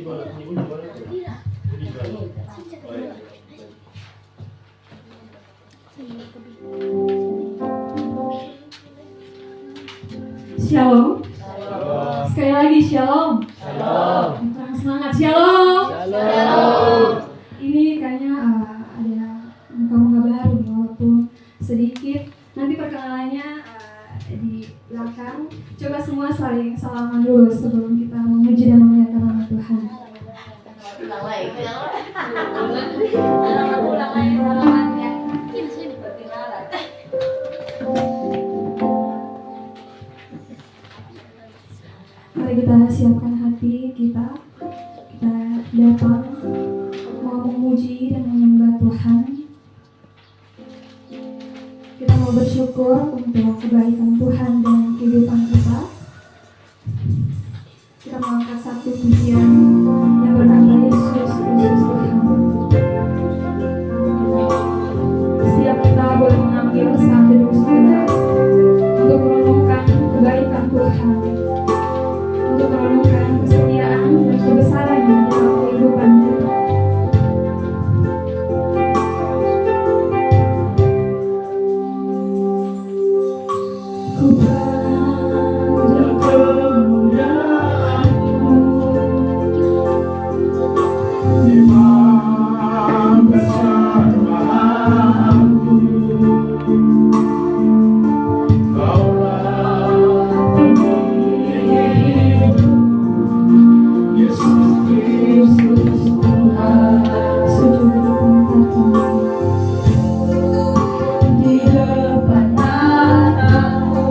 Shalom. Sekali lagi shalom. Kurang semangat shalom. Ini kayaknya ada muka-muka baru nih, walaupun sedikit. Nanti perkenalannya di belakang. Coba semua saling salaman dulu sebelum kita memuji dan memuliakan nama Tuhan. Ulang lagi. Mari kita siapkan hati kita datang mau memuji dan menyembah Tuhan. Kita mau bersyukur untuk kebaikan Tuhan dan kehidupan kita. Kita mau angkat satu pujian yang berkata Yesus Tuhan. Setiap kita boleh mengambil saat teduh sejenak untuk merenungkan kebaikan Tuhan, untuk merenungkan kesetiaan dan kebesaran-Nya dalam kehidupan kita. Ku pandang kemuliaan-Mu, Imam besar Tuhan-Mu. Kaulah pemilik Yesus Kristus Tuhan. Sujud di depan matamu,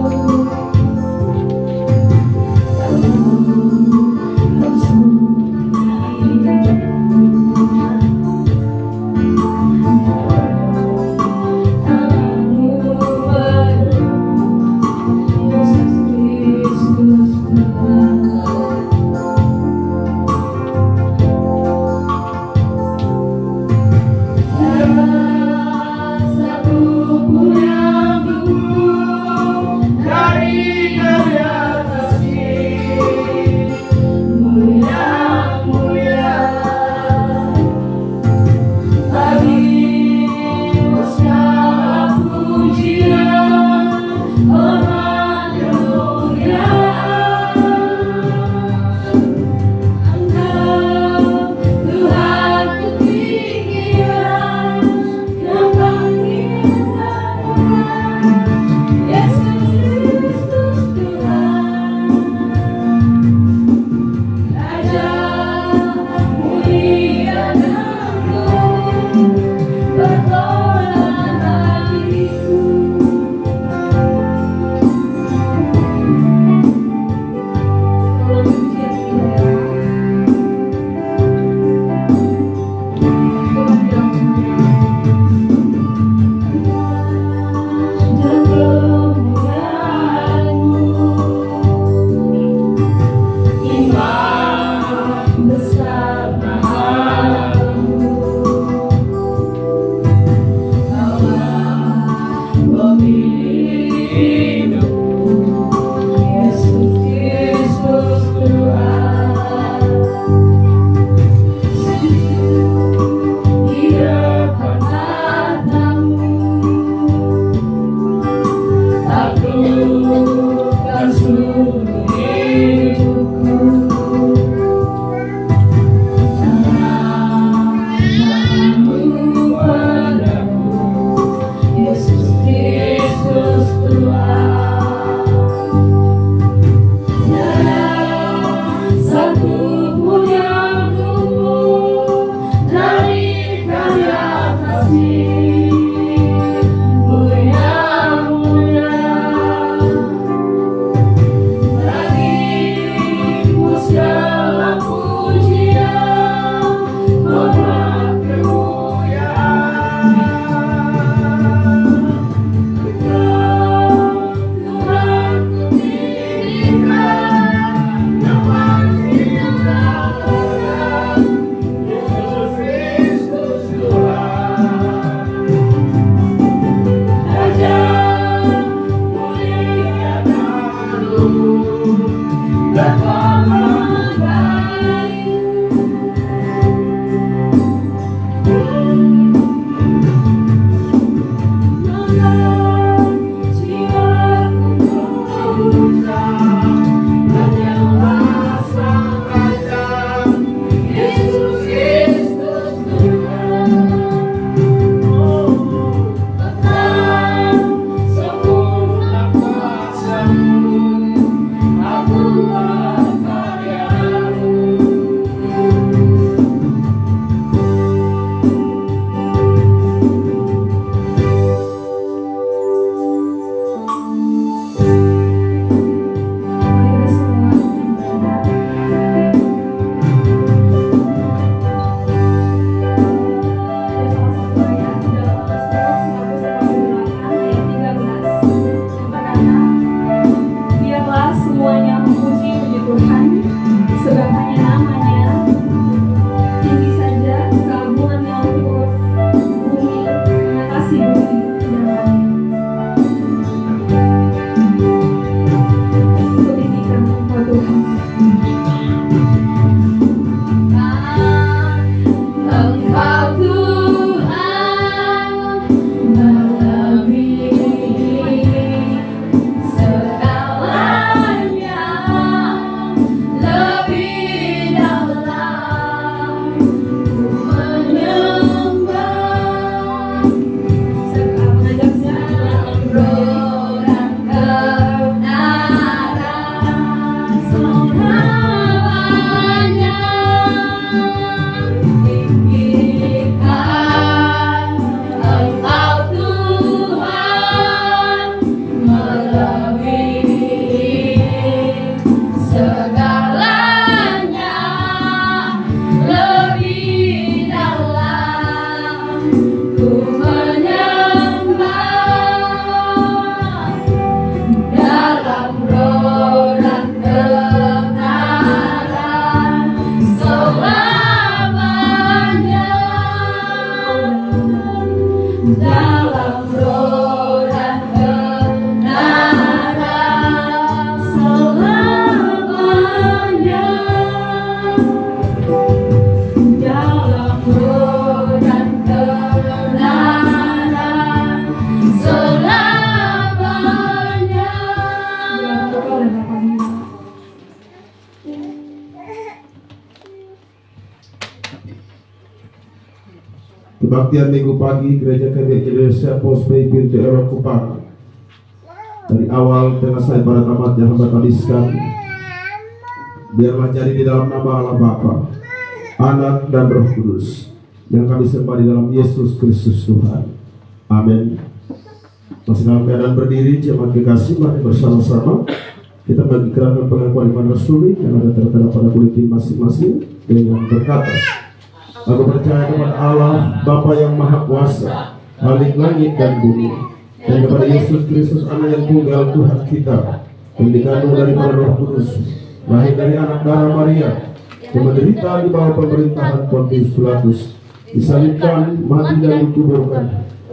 Yesus Kristus Tuhan. Satu pun yang dulu dari kasih mulia bagimu segala pujian, hormat, kemuliaan. Engkau Tuhan ketinggian, Yesus Kristus Tuhan. Raja mulia dan agung, berkorban bagiku. Tolong pujian kita. Dan kemuliaan-Mu, Imam besar Tuhan-Mu. Kaulah pemilik hidupku, Yesus Kristus Tuhan. Di depan matamu, taklukkan seluruh hidupku. Tanganmu padaku, Yesus Kristus Tuhan. Tiada satu pun yang tumbuh dari karya kasih mulia bagimu segala pujian, hormat, kemuliaan. Engkau Tuhan ketinggian, yang paling kemuliaan, Yesus Kristus Tuhan. Raja mulia dan agung, berkorban bagiku. memuji Tuhan, sebab hanya namanya tinggi saja keagungannya untuk bumi, mengatasi bumi dan langit. Untuk tinggikan Engkau Tuhan. Engkau Tuhan melebihi segalanya, lebih dalam menyembah Serta mengajak roh dan kebenaran selamanya. Tinggikan Engkau Tuhan melebihi segalanya, lebih dalam ku menyembah dalam roh dan kebenaran selamanya. Dalam roh dan kebenaran selamanya. Dalam roh dan kebenaran selamanya. Berapa dan berapa minggu. Kebaktian minggu pagi Gereja KBI Indonesia Pospei Pintu Ero Kupang. Dari awal tengah saya para tamat yang hamba tuliskan, biarlah jadi di dalam nama Allah Bapa, Anak dan Roh Kudus, yang kami sembah di dalam Yesus Kristus Tuhan. Amin. Masih dalam keadaan berdiri, jemaat kekasih, mari bersama-sama kita mengikrarkan pengakuan iman rasuli yang ada tertera pada buletin masing-masing dengan berkata, aku percaya kepada Allah, Bapa yang Maha Kuasa, Khalik langit dan bumi, dan kepada Yesus Kristus, Anak yang tunggal Tuhan kita, yang dikandung daripada Roh Kudus, lahir dari anak darah Maria, yang menderita di bawah pemerintahan Pontius Pilatus, disalibkan, mati dan dikuburkan,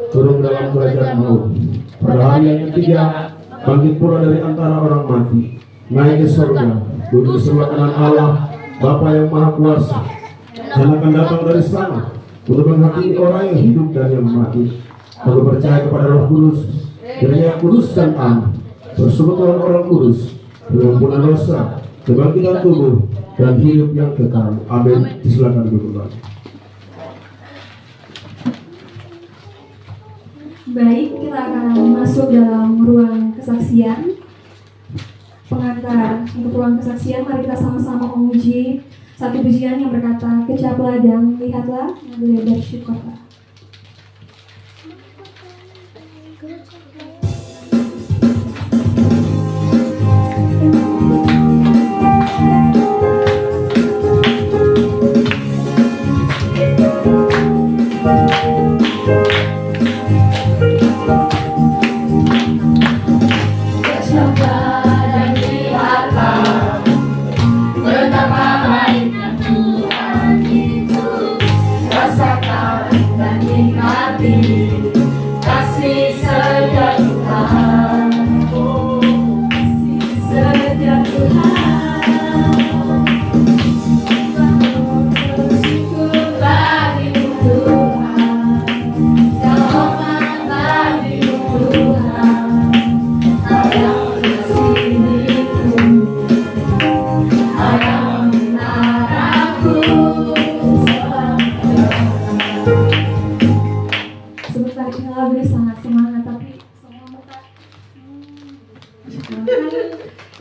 turun dalam kerajaan maut. Pada hari yang ketiga, bangkit pula dari antara orang mati, naik ke surga, duduk di sebelah kanan Allah, Bapa yang Maha Kuasa, dan akan datang dari sana untuk menghakimi orang yang hidup dan yang mati. Aku percaya kepada Roh Kudus, Gereja kudus dan aman, persekutuan orang kudus, pengampunan dosa, kebangkitan tubuh, dan hidup yang kekal. Amin. Silakan duduk. Baik, kita akan masuk dalam ruang kesaksian. Pengantar untuk ruang kesaksian, mari kita sama-sama memuji satu pujian yang berkata, kecaplah dan lihatlah, yang boleh bersyukurlah.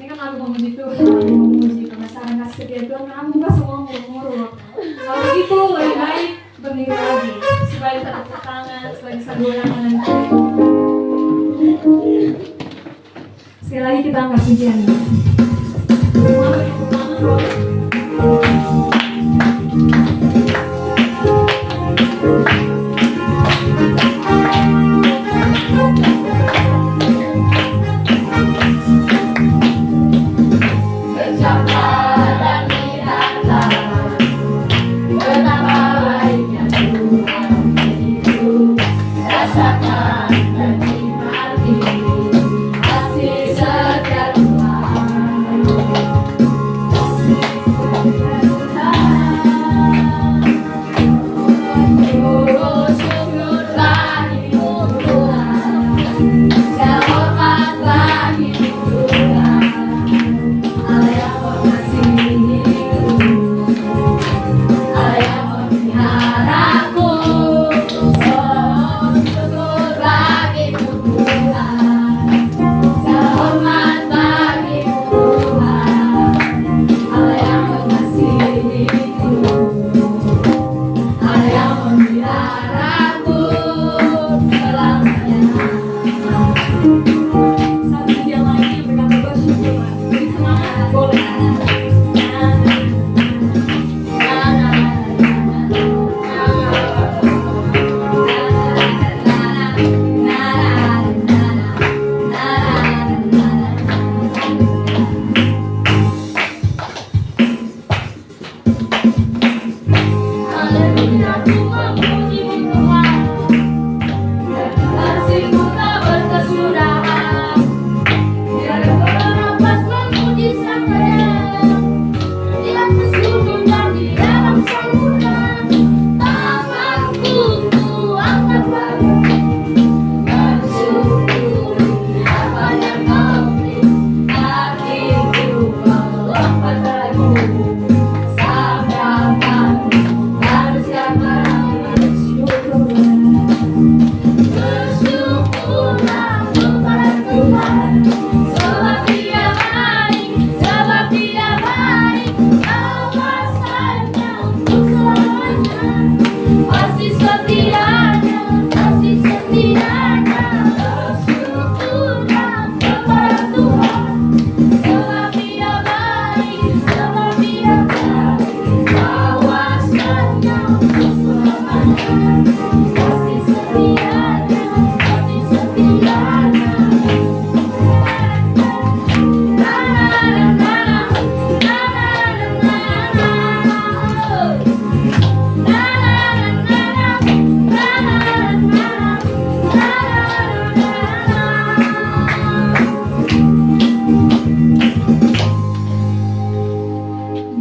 Ini kan lagu memuji Tuhan, lagu memuji kebesaran kasih setia Tuhan, karena buka semua murmur. Kalau begitu lebih baik berdiri lagi, supaya bisa tepuk tangan, supaya bisa goyang kanan kiri. Sekali lagi kita angkat pujian ini. Semua bertepuk tangan boleh.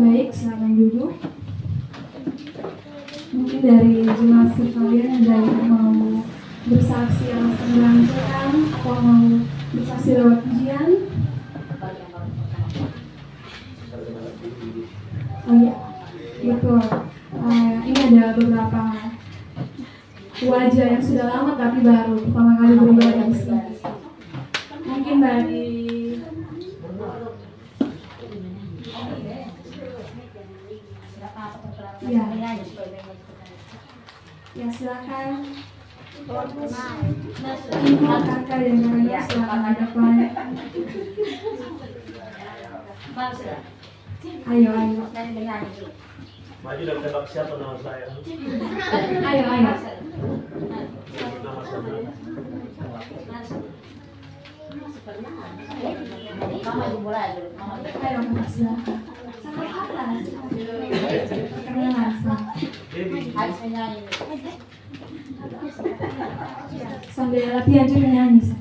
Baik, silakan duduk. Mungkin dari jemaat sekalian ada yang mau bersaksi atas pembelajaran atau mau bersaksi lewat pujian. Oh iya, betul. Ini ada beberapa wajah yang sudah lama tapi baru pertama kali beribadah di sini. Mungkin dari ya silakan. Ibu kakak yang lainnya silakan ke depan. Ayo. Maju dan tebak siapa nama saya. Ayo. Nama saya. Ayo, silakan. Sampai atas. Perkenalan. Sambil latihan juga nyanyi.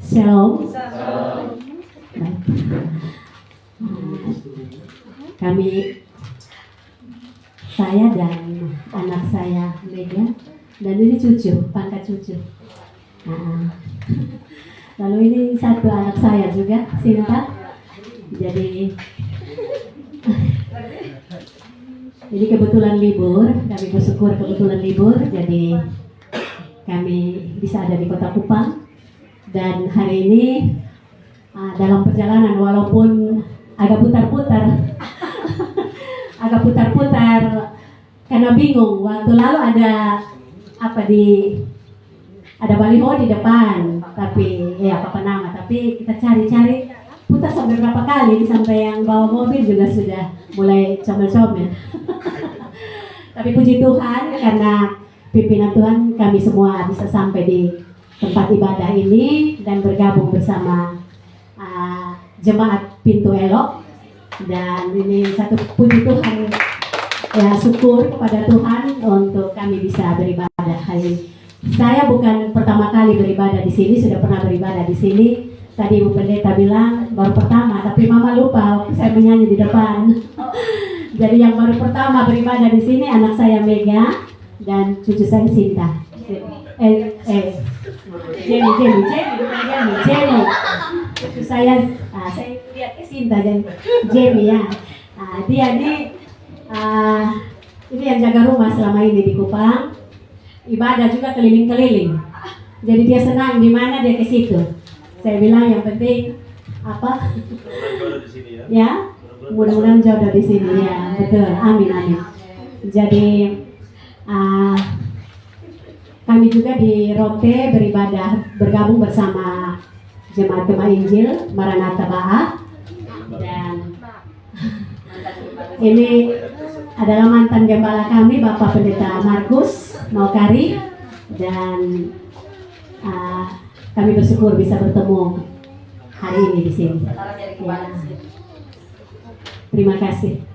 Shalom. Saya dan anak saya Mega, dan ini cucu, pangkat cucu. Lalu ini satu anak saya juga, Sinta. Jadi kebetulan libur, kami bersyukur kebetulan libur, jadi kami bisa ada di Kota Kupang. Dan hari ini dalam perjalanan, walaupun agak putar-putar karena bingung. Waktu lalu ada baliho di depan, tapi ya apa nama, tapi kita cari putar sampai berapa kali, sampai yang bawa mobil juga sudah mulai comel-comel. Tapi puji Tuhan, karena pimpinan Tuhan kami semua bisa sampai di tempat ibadah ini dan bergabung bersama jemaat Pintu Elok. Dan ini satu puji Tuhan, ya syukur kepada Tuhan untuk kami bisa beribadah hari ini. Saya bukan pertama kali beribadah di sini, sudah pernah beribadah di sini. Tadi Ibu Pendeta bilang baru pertama, tapi Mama lupa waktu saya menyanyi di depan. Jadi yang baru pertama beribadah di sini anak saya Mega dan cucu saya Sinta. Jenny. Cucu saya lihat ke Sinta dan Jenny ya. Dia ini yang jaga rumah selama ini di Kupang. Ibadah juga keliling-keliling. Jadi dia senang di mana dia ke situ. Saya bilang yang penting apa? Jodoh di sini ya. Ya, mudah-mudahan jodoh di sini ya, betul. Amin amin. Jadi kami juga di Rote beribadah bergabung bersama Jemaat Gema Injil Maranatha Ba'a, dan ini adalah mantan gembala kami Bapak Pendeta Markus Maukari, dan kami bersyukur bisa bertemu hari ini di sini. Ya. Terima kasih.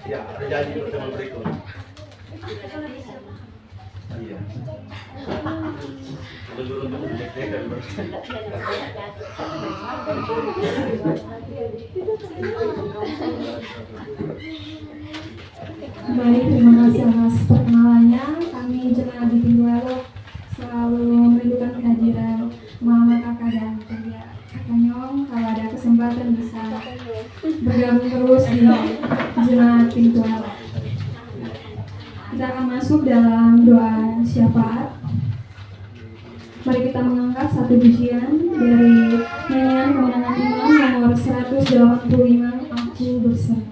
Ya, ada janji pertemuan berikut. Iya. Baik, terima kasih atas perkenalannya. Kami Jemaat di Pinduelo selalu merindukan kehadiran Mama, Kakak, dan Kakak Nyong. Kalau ada kesempatan bisa bergabung terus di Jemaat Pinduelo. Kita akan masuk dalam doa syafaat. Mari kita mengangkat satu pujian dari nyanyian Kemenangan Iman nomor 185, Aku Berserah.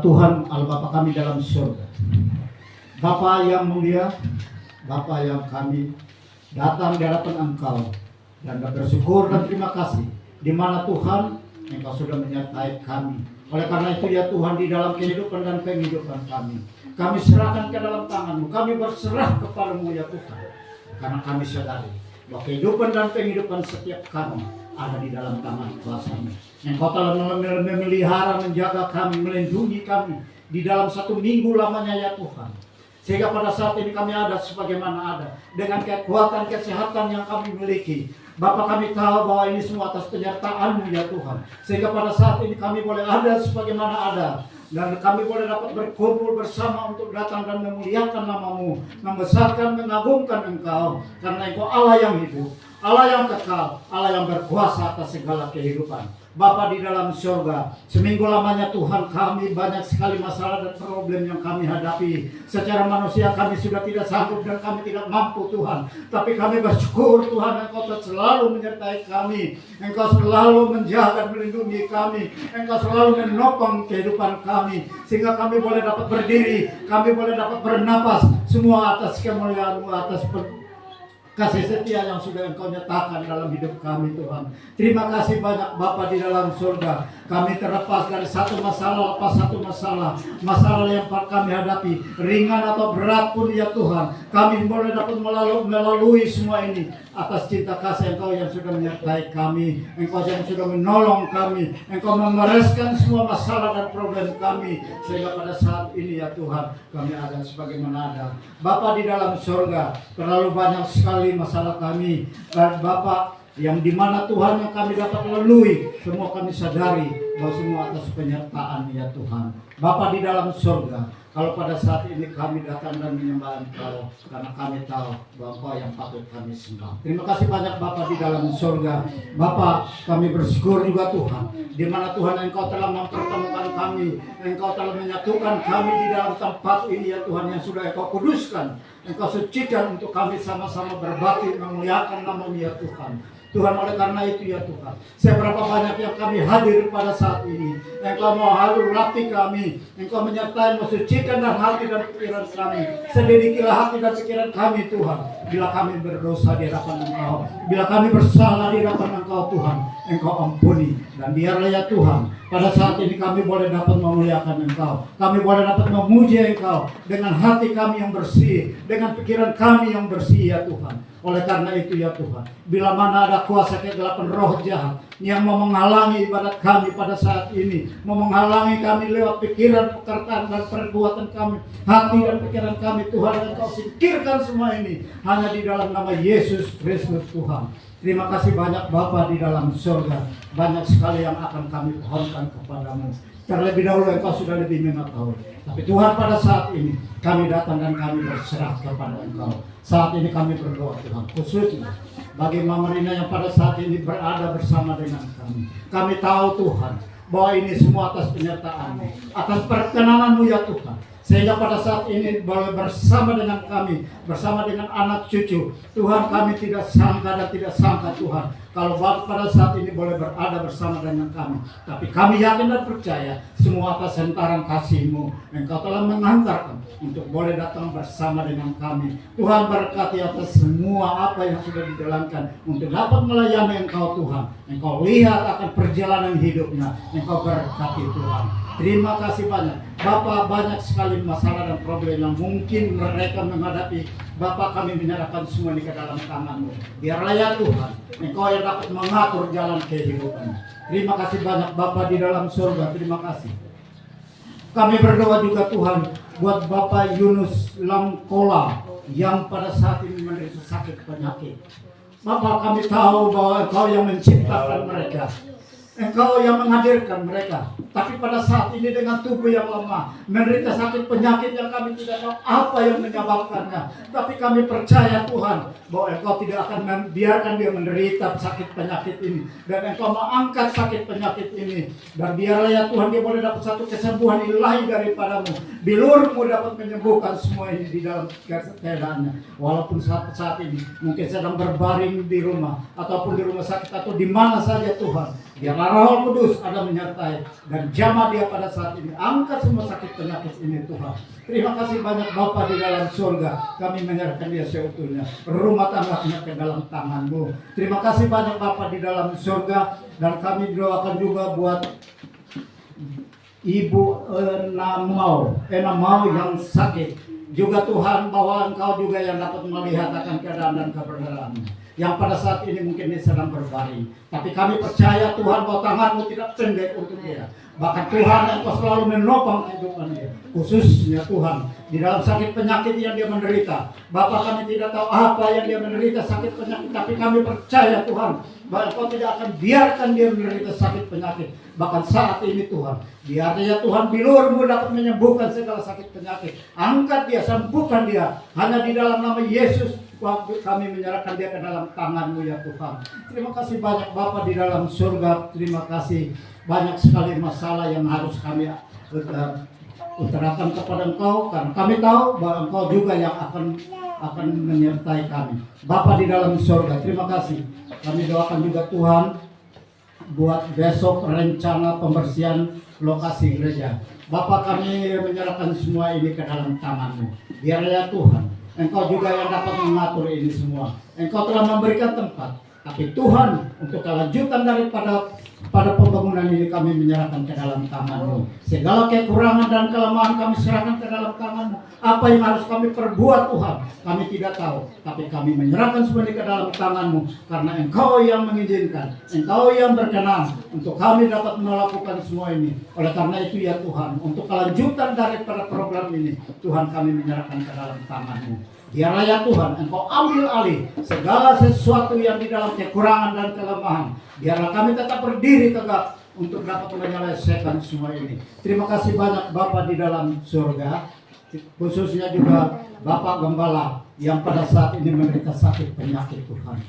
Tuhan Allah Bapa kami dalam surga. Bapa yang mulia, Bapa yang kami datang di hadapan Engkau dan bersyukur dan terima kasih di mana Tuhan Engkau sudah menyertai kami. Oleh karena itu ya Tuhan, di dalam kehidupan dan penghidupan kami serahkan ke dalam tangan-Mu. Kami berserah kepada-Mu ya Tuhan, karena kami sadari bahwa kehidupan dan penghidupan setiap kami ada di dalam tangan kuasa-Mu. Engkau telah memelihara, menjaga kami, melindungi kami di dalam 1 minggu lamanya ya Tuhan. Sehingga pada saat ini kami ada sebagaimana ada, dengan kekuatan kesehatan yang kami miliki. Bapak, kami tahu bahwa ini semua atas penyertaan-Mu ya Tuhan. Sehingga pada saat ini kami boleh ada sebagaimana ada, dan kami boleh dapat berkumpul bersama untuk datang dan memuliakan nama-Mu, membesarkan, mengagungkan Engkau, karena Engkau Allah yang hidup, Allah yang kekal, Allah yang berkuasa atas segala kehidupan. Bapa di dalam surga, seminggu lamanya Tuhan, kami banyak sekali masalah dan problem yang kami hadapi. Secara manusia kami sudah tidak sanggup dan kami tidak mampu Tuhan. Tapi kami bersyukur Tuhan, Engkau selalu menyertai kami. Engkau selalu menjaga dan melindungi kami. Engkau selalu menopang kehidupan kami. Sehingga kami boleh dapat berdiri, kami boleh dapat bernapas. Semua atas kemuliaan-Mu, atas kasih setia yang sudah Engkau nyatakan dalam hidup kami Tuhan. Terima kasih banyak Bapa di dalam surga. Kami terlepas dari satu masalah lepas satu masalah. Masalah yang kami hadapi, ringan atau berat pun ya Tuhan, kami boleh dapat melalui semua ini atas cinta kasih Engkau yang sudah menyertai kami. Engkau yang sudah menolong kami. Engkau membereskan semua masalah dan problem kami. Sehingga pada saat ini ya Tuhan, kami ada sebagaimana ada. Bapa di dalam surga, terlalu banyak sekali masalah kami. Dan Bapa, yang dimana Tuhan yang kami dapat lalui, semua kami sadari bahwa semua atas penyertaan ya Tuhan. Bapa di dalam surga, kalau pada saat ini kami datang dan menyembah Engkau, karena kami tahu bahwa Engkau yang patut kami sembah. Terima kasih banyak Bapa di dalam surga. Bapa, kami bersyukur juga Tuhan, di mana Tuhan Engkau telah mempertemukan kami, Engkau telah menyatukan kami di dalam tempat ini ya Tuhan, yang sudah Engkau kuduskan, Engkau sucikan untuk kami sama-sama berbakti memuliakan nama-Mu ya Tuhan. Tuhan, oleh karena itu ya Tuhan, seberapa banyak yang kami hadir pada saat ini, Engkau mau hadir latih kami, Engkau menyertai, mensucikan dan hati dan pikiran kami. Sedikilah hati dan pikiran kami Tuhan, bila kami berdosa di hadapan Engkau, bila kami bersalah di hadapan Engkau Tuhan, Engkau ampuni. Dan biarlah ya Tuhan, pada saat ini kami boleh dapat memuliakan Engkau, kami boleh dapat memuji Engkau dengan hati kami yang bersih, dengan pikiran kami yang bersih ya Tuhan. Oleh karena itu ya Tuhan, bila mana ada kuasa kegelapan roh jahat yang mau menghalangi ibadat kami pada saat ini, mau menghalangi kami lewat pikiran, perkataan dan perbuatan kami, hati dan pikiran kami Tuhan, Engkau singkirkan semua ini hanya di dalam nama Yesus Kristus Tuhan. Terima kasih banyak Bapa di dalam surga, banyak sekali yang akan kami pohonkan kepadamu. Terlebih dahulu Engkau sudah lebih mengetahui. Tapi Tuhan, pada saat ini kami datang dan kami berserah kepada Engkau. Saat ini kami berdoa Tuhan, khususnya bagi Mama Rina yang pada saat ini berada bersama dengan kami. Kami tahu Tuhan, bahwa ini semua atas penyertaan-Mu, atas perkenangan-Mu ya Tuhan. Sehingga pada saat ini boleh bersama dengan kami, bersama dengan anak cucu. Tuhan, kami tidak sangka dan tidak sangka Tuhan, kalau pada saat ini boleh berada bersama dengan kami. Tapi kami yakin dan percaya, semua atas hentaran kasih-Mu, Engkau telah mengantarkan untuk boleh datang bersama dengan kami. Tuhan, berkati atas semua apa yang sudah dijalankan untuk dapat melayani Engkau Tuhan. Engkau lihat akan perjalanan hidupnya, Engkau berkati Tuhan. Terima kasih banyak Bapak, banyak sekali masalah dan problem yang mungkin mereka menghadapi. Bapak, kami menyerahkan semua ini ke dalam tangan-Mu. Biarlah ya Tuhan, Engkau yang dapat mengatur jalan kehidupan. Terima kasih banyak Bapak di dalam surga. Terima kasih. Kami berdoa juga Tuhan buat Bapak Yunus Langkola yang pada saat ini menderita sakit penyakit. Bapak, kami tahu bahwa Engkau yang menciptakan mereka, Engkau yang menghadirkan mereka. Tapi pada saat ini dengan tubuh yang lemah, menderita sakit penyakit yang kami tidak tahu apa yang menyebabkannya. Tapi kami percaya Tuhan, bahwa Engkau tidak akan membiarkan dia menderita sakit penyakit ini. Dan Engkau mengangkat sakit penyakit ini. Dan biarlah ya Tuhan, dia boleh dapat satu kesembuhan ilahi daripada-Mu. Bilur-Mu dapat menyembuhkan semua ini di dalam keadaannya. Walaupun saat ini mungkin sedang berbaring di rumah, ataupun di rumah sakit, atau di mana saja Tuhan. Biarlah Roh Kudus ada menyertai dan jamah dia pada saat ini. Angkat semua sakit penyakit ini Tuhan. Terima kasih banyak Bapa di dalam surga. Kami menyerahkan dia seutuhnya. Rumah tangganya ke dalam tangan-Mu. Terima kasih banyak Bapa di dalam surga. Dan kami doakan juga buat Ibu Enamau yang sakit. Juga Tuhan bahwa Engkau juga yang dapat melihat akan keadaan dan keberadaannya. Yang pada saat ini mungkin dia sedang berbaring. Tapi kami percaya Tuhan bahwa tangan-Mu tidak pendek untuk dia. Bahkan Tuhan Engkau selalu menopang kehidupan dia. Khususnya Tuhan di dalam sakit penyakit yang dia menderita. Bapak, kami tidak tahu apa yang dia menderita sakit penyakit. Tapi kami percaya Tuhan bahwa Engkau tidak akan biarkan dia menderita sakit penyakit. Bahkan saat ini Tuhan, biarnya Tuhan bilur-Mu dapat menyembuhkan segala sakit penyakit. Angkat dia, sembuhkan dia. Hanya di dalam nama Yesus kami menyerahkan dia ke dalam tangan-Mu ya Tuhan. Terima kasih banyak Bapa di dalam surga. Terima kasih banyak sekali masalah yang harus kami utarakan kepada Engkau, karena kami tahu bahwa Engkau juga yang akan menyertai kami. Bapa di dalam surga, terima kasih. Kami doakan juga Tuhan buat besok rencana pembersihan lokasi gereja. Bapa, kami menyerahkan semua ini ke dalam tangan-Mu. Biarlah Tuhan, Engkau juga yang dapat mengatur ini semua. Engkau telah memberikan tempat, tapi Tuhan, untuk kelanjutan daripada pembangunan ini kami menyerahkan ke dalam tangan-Mu. Segala kekurangan dan kelemahan kami serahkan ke dalam tangan-Mu. Apa yang harus kami perbuat Tuhan, kami tidak tahu. Tapi kami menyerahkan semua ini ke dalam tangan-Mu. Karena Engkau yang mengizinkan, Engkau yang berkenan untuk kami dapat melakukan semua ini. Oleh karena itu ya Tuhan, untuk kelanjutan daripada program ini, Tuhan kami menyerahkan ke dalam tangan-Mu. Biarlah ya Tuhan, Engkau ambil alih segala sesuatu yang di dalam kekurangan dan kelemahan. Biarlah kami tetap berdiri tegak untuk dapat menyelesaikan semua ini. Terima kasih banyak Bapa di dalam surga. Khususnya juga Bapak Gembala yang pada saat ini menderita sakit penyakit Tuhan.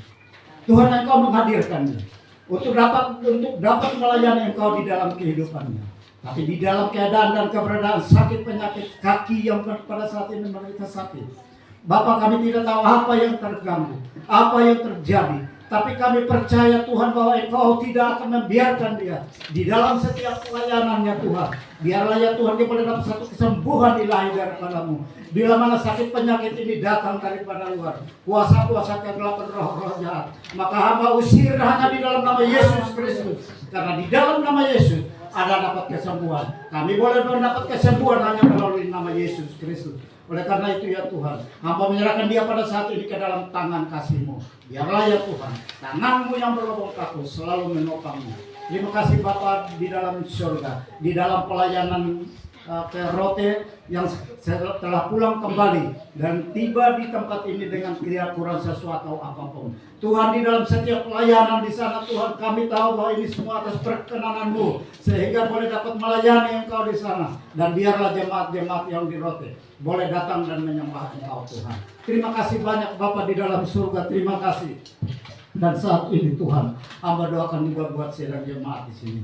Tuhan, Engkau menghadirkannya untuk dapat melayani Engkau di dalam kehidupannya. Tapi di dalam keadaan dan keberadaan sakit penyakit kaki yang pada saat ini menderita sakit. Bapak, kami tidak tahu apa yang terganggu, apa yang terjadi. Tapi kami percaya Tuhan bahwa Engkau tidak akan membiarkan dia di dalam setiap pelayanannya Tuhan. Biarlah ya Tuhan dia boleh dapat satu kesembuhan ilahi daripada-Mu. Bila mana sakit penyakit ini datang daripada luar, kuasa-kuasa kegelapan roh-roh jahat, maka hamba usir hanya di dalam nama Yesus Kristus. Karena di dalam nama Yesus ada dapat kesembuhan. Kami boleh mendapat kesembuhan hanya melalui nama Yesus Kristus. Oleh karena itu ya Tuhan, hamba menyerahkan dia pada saat ini ke dalam tangan kasih-Mu. Biarlah ya Tuhan, tangan-Mu yang berlubang kaku selalu menopang-Mu. Terima kasih Bapa di dalam surga, di dalam pelayanan Rote yang telah pulang kembali dan tiba di tempat ini dengan tidak kurang sesuatu apapun. Tuhan, di dalam setiap pelayanan di sana Tuhan, kami tahu bahwa ini semua atas perkenanan-Mu sehingga boleh dapat melayani Engkau di sana. Dan biarlah jemaat-jemaat yang di Rote boleh datang dan menyembah Engkau Tuhan. Terima kasih banyak Bapa di dalam surga, terima kasih. Dan saat ini Tuhan, hamba doakan juga buat sedang jemaat di sini.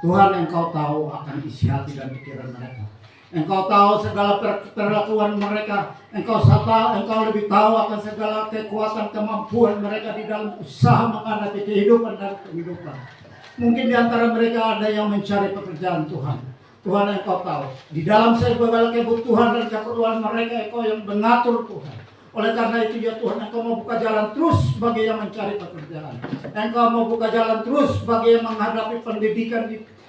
Tuhan, Engkau tahu akan isi hati dan pikiran mereka. Engkau tahu segala perlakuan mereka. Engkau lebih tahu akan segala kekuatan kemampuan mereka di dalam usaha menghadapi kehidupan dan kehidupan. Mungkin di antara mereka ada yang mencari pekerjaan Tuhan. Tuhan, Engkau tahu di dalam segala kebutuhan dan keperluan mereka, Engkau yang mengatur Tuhan. Oleh karena itu ya Tuhan, Engkau mau buka jalan terus bagi yang mencari pekerjaan. Engkau mau buka jalan terus bagi yang menghadapi pendidikan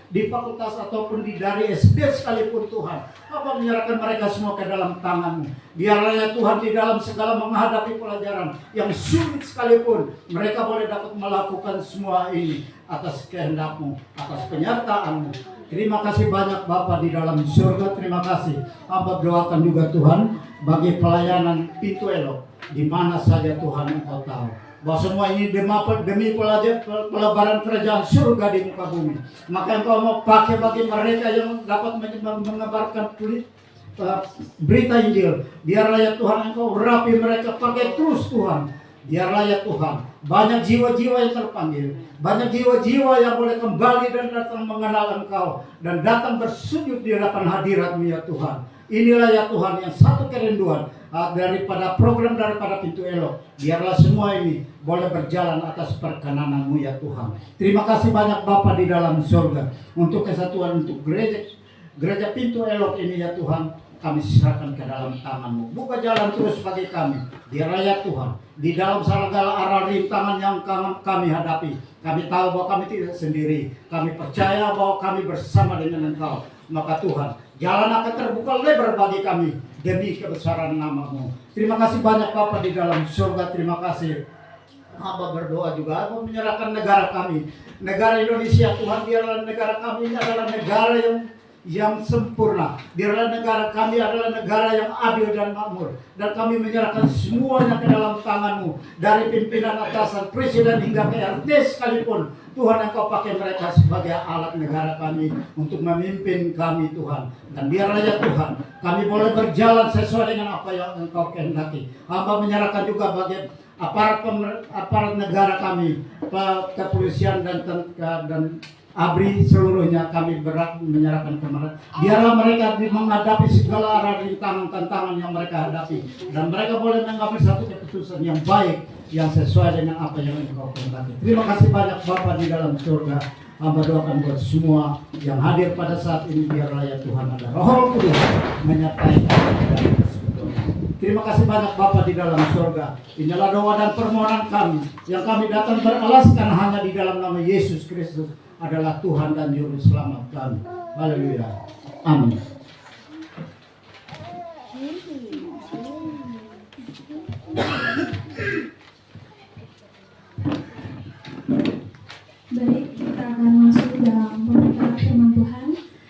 di fakultas ataupun dari SD sekalipun Tuhan. Apa menyerahkan mereka semua ke dalam tangan-Mu. Biarlah ya Tuhan di dalam segala menghadapi pelajaran yang sulit sekalipun, mereka boleh dapat melakukan semua ini atas kehendak-Mu, atas penyertaan-Mu. Terima kasih banyak Bapa di dalam surga, terima kasih. Hamba doakan juga Tuhan bagi pelayanan Pintu Elok, di mana saja Tuhan Engkau tahu bahwa semua ini demi pelebaran kerajaan surga di muka bumi. Maka Engkau mau pakai bagi mereka yang dapat menyebarkan berita Injil. Biarlah ya Tuhan Engkau rapi mereka, pakai terus Tuhan. Biarlah ya Tuhan, banyak jiwa-jiwa yang terpanggil, banyak jiwa-jiwa yang boleh kembali dan datang mengenal Engkau dan datang bersujud di hadapan hadirat-Mu ya Tuhan. Inilah ya Tuhan yang satu kerinduan daripada program daripada Pintu Elok. Biarlah semua ini boleh berjalan atas perkenan-Mu ya Tuhan. Terima kasih banyak Bapa di dalam surga untuk kesatuan, untuk gereja Pintu Elok ini ya Tuhan. Kami serahkan ke dalam tangan-Mu. Buka jalan terus bagi kami. Biarlah ya Tuhan, di dalam segala arah rintangan yang kami hadapi, kami tahu bahwa kami tidak sendiri. Kami percaya bahwa kami bersama dengan Engkau. Maka Tuhan, jalan akan terbuka lebar bagi kami demi kebesaran nama-Mu. Terima kasih banyak Bapa di dalam surga. Terima kasih. Hamba berdoa juga, Hamba menyerahkan negara kami, negara Indonesia. Tuhan, biarlah negara kami ini adalah negara yang sempurna. Biarlah negara kami adalah negara yang adil dan makmur. Dan kami menyerahkan semuanya ke dalam tangan-Mu. Dari pimpinan atasan, presiden hingga ke RT sekalipun. Tuhan, Engkau pakai mereka sebagai alat negara kami untuk memimpin kami Tuhan. Dan biarlah ya Tuhan, kami boleh berjalan sesuai dengan apa yang Engkau kehendaki. Hamba menyerahkan juga bagi aparat negara kami, kepolisian dan ABRI seluruhnya kami berat menyerahkan ke mereka. Biarlah mereka menghadapi segala arah rintangan tantangan yang mereka hadapi, dan mereka boleh mengambil satu keputusan yang baik yang sesuai dengan apa yang Engkau kehendaki. Terima kasih banyak Bapa di dalam surga. Hamba doakan buat semua yang hadir pada saat ini, biarlah ya Tuhan ada Roh Kudus menyertai kami. Terima kasih banyak Bapa di dalam surga. Inilah doa dan permohonan kami yang kami datang beralaskan hanya di dalam nama Yesus Kristus adalah Tuhan dan Juru Selamat kami. Haleluya. Amin. Baik, kita akan masuk dalam pembacaan firman Tuhan.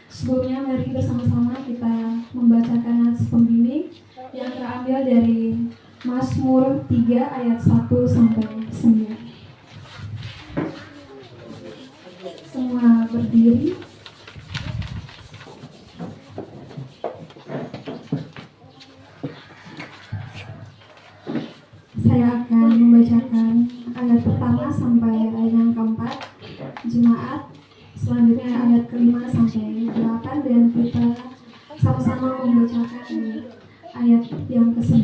Sebelumnya mari kita sama-sama kita membacakan nats pembimbing yang terambil dari Mazmur 3 ayat 1 sampai 9. Semua berdiri. Saya akan membacakan ayat pertama sampai ayat yang keempat. Jemaat selanjutnya ayat kelima sampai 8, dan kita sama-sama membacakan ayat yang ke-9.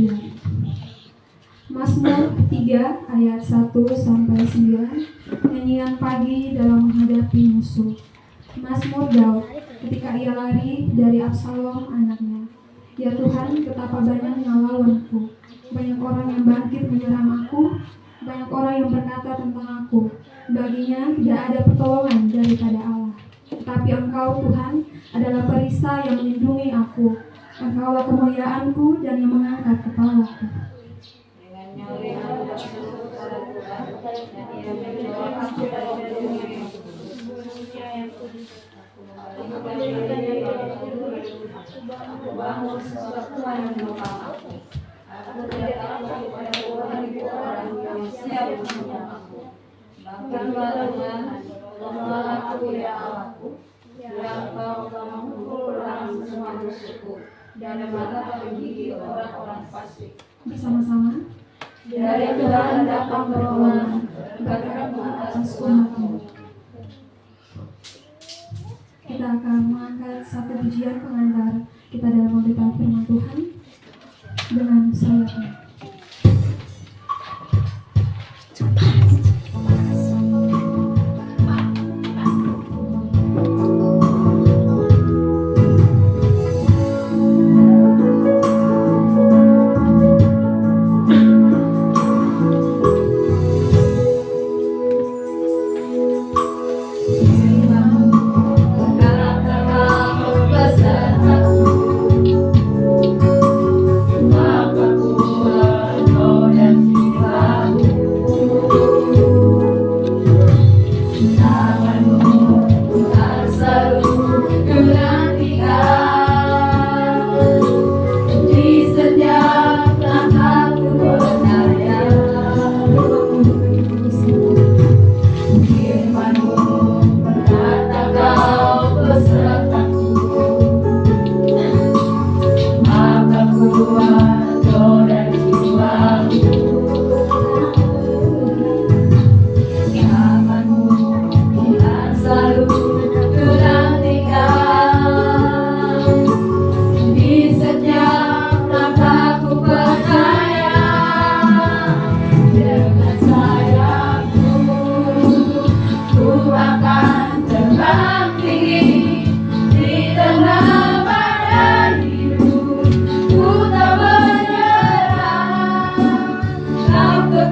Mazmur 3 ayat 1 sampai 9. Nyanyian pagi dalam menghadapi musuh. Mazmur Daud ketika ia lari dari Absalom anaknya. Ya Tuhan, betapa banyaknya lawanku. Banyak orang yang bangkit menyerang aku. Banyak orang yang berkata tentang aku, baginya tidak ada pertolongan daripada Allah. Tetapi Engkau Tuhan adalah perisai yang melindungi aku. Engkaulah kemuliaanku dan yang mengangkat kepalaku. Bersama-sama. Dari Tuhan datang pertolongan, berkatmu atas umatmu. Kita akan mengangkat satu pujian pengantar kita dalam memberitahu firman Tuhan dengan sayapnya. Maka ku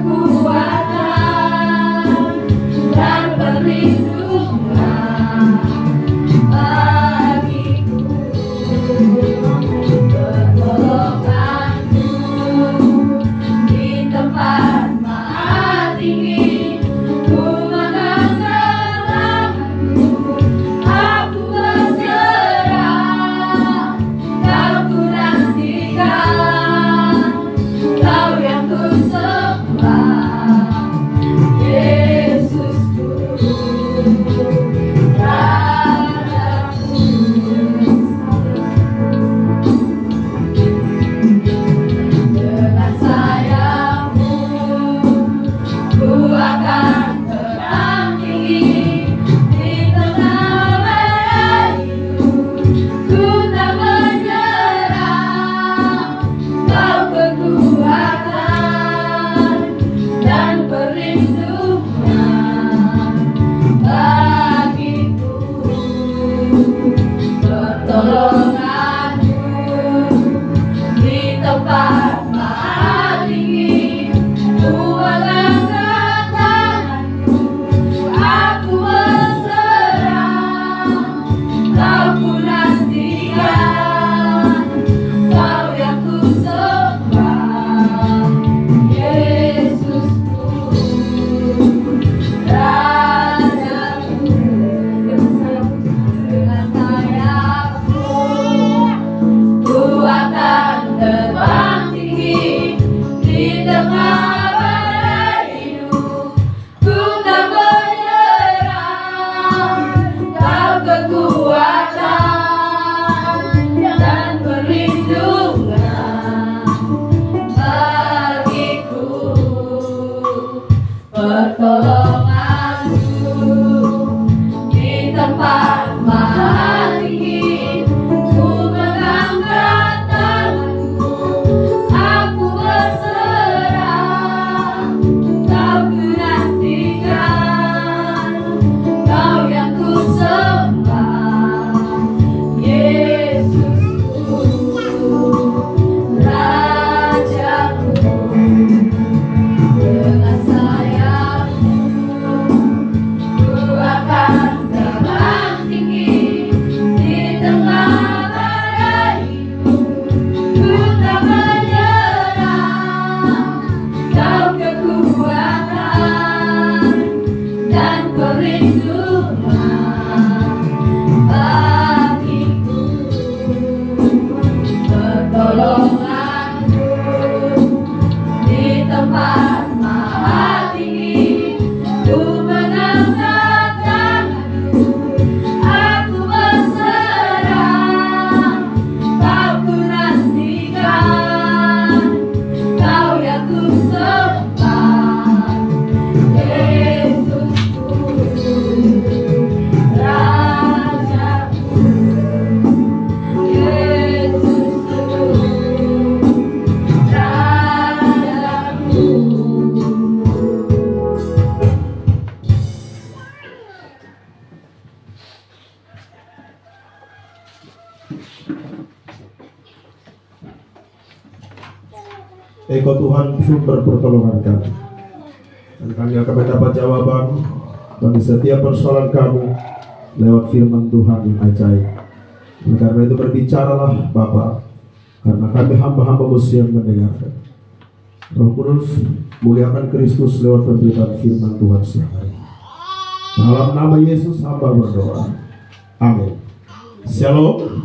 kekuatan dan perlindungan bagiku. Pertolonganmu di tempat maha tinggi, ku mengangkat tanganku, aku berserah. Kau ku nantikan, Kau yang ku sembah, Yesusku, Rajaku. Dengan sayapmu ku akan terbang tinggi di tengah badai hidup. Ku tak menyerah, Kau kekuatan dan perlindungan bagiku. Pertolonganmu di tempat maha tinggi, ku mengangkat tanganku, aku berserah. Kau ku nantikan, Kau yang ku sembah, Yesusku, Rajaku. Dengan sayapmu ku akan terbang tinggi di tengah badai hidup. Ku tak menyerah, Kau kekuatan dan perlindungan bagiku. Pertolonganmu di tempat maha tinggi, ku mengangkat tanganku, aku berserah. Kau ku nantikan, Kau yang ku sembah, Yesusku, Rajaku. Dengan sayapmu ku akan terbang tinggi di tengah badai hidup. Ku tak menyerah, Kau kekuatan dan perlindungan bagiku. Pertolonganmu di tempat maha tinggi, ku mengangkat tanganku, aku berserah. Kau ku nantikan, Kau yang ku sembah, Yesusku, Rajaku, Yesusku, Rajaku. Engkau Tuhan sumber pertolongan kami, dan kami akan mendapat jawaban bagi setiap persoalan kami lewat firman Tuhan yang ajaib. Oleh karena itu berbicaralah Bapa, karena kami hamba-hamba yang mendengarkan. Roh Kudus, muliakan Kristus lewat pemberitaan firman Tuhan siang hari. Dalam nama Yesus hamba berdoa, amin. Shalom.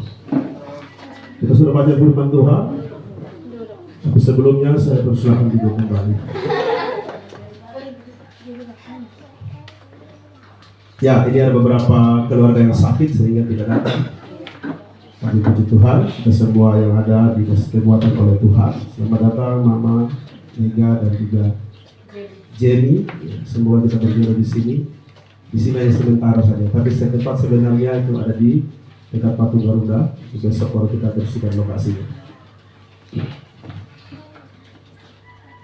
Kita sudah baca firman Tuhan, tapi sebelumnya saya persilakan duduk kembali. Ya, ini ada beberapa keluarga yang sakit sehingga tidak datang. Kami puji Tuhan, kita semua yang ada dikasih kekuatan oleh Tuhan. Selamat datang Mama, Mega dan juga Jenny. Semoga kita berdua di sini. Di sini hanya sementara saja, tapi tempat sebenarnya itu ada di dekat Patung Garuda. Besok baru kita bersihkan lokasinya.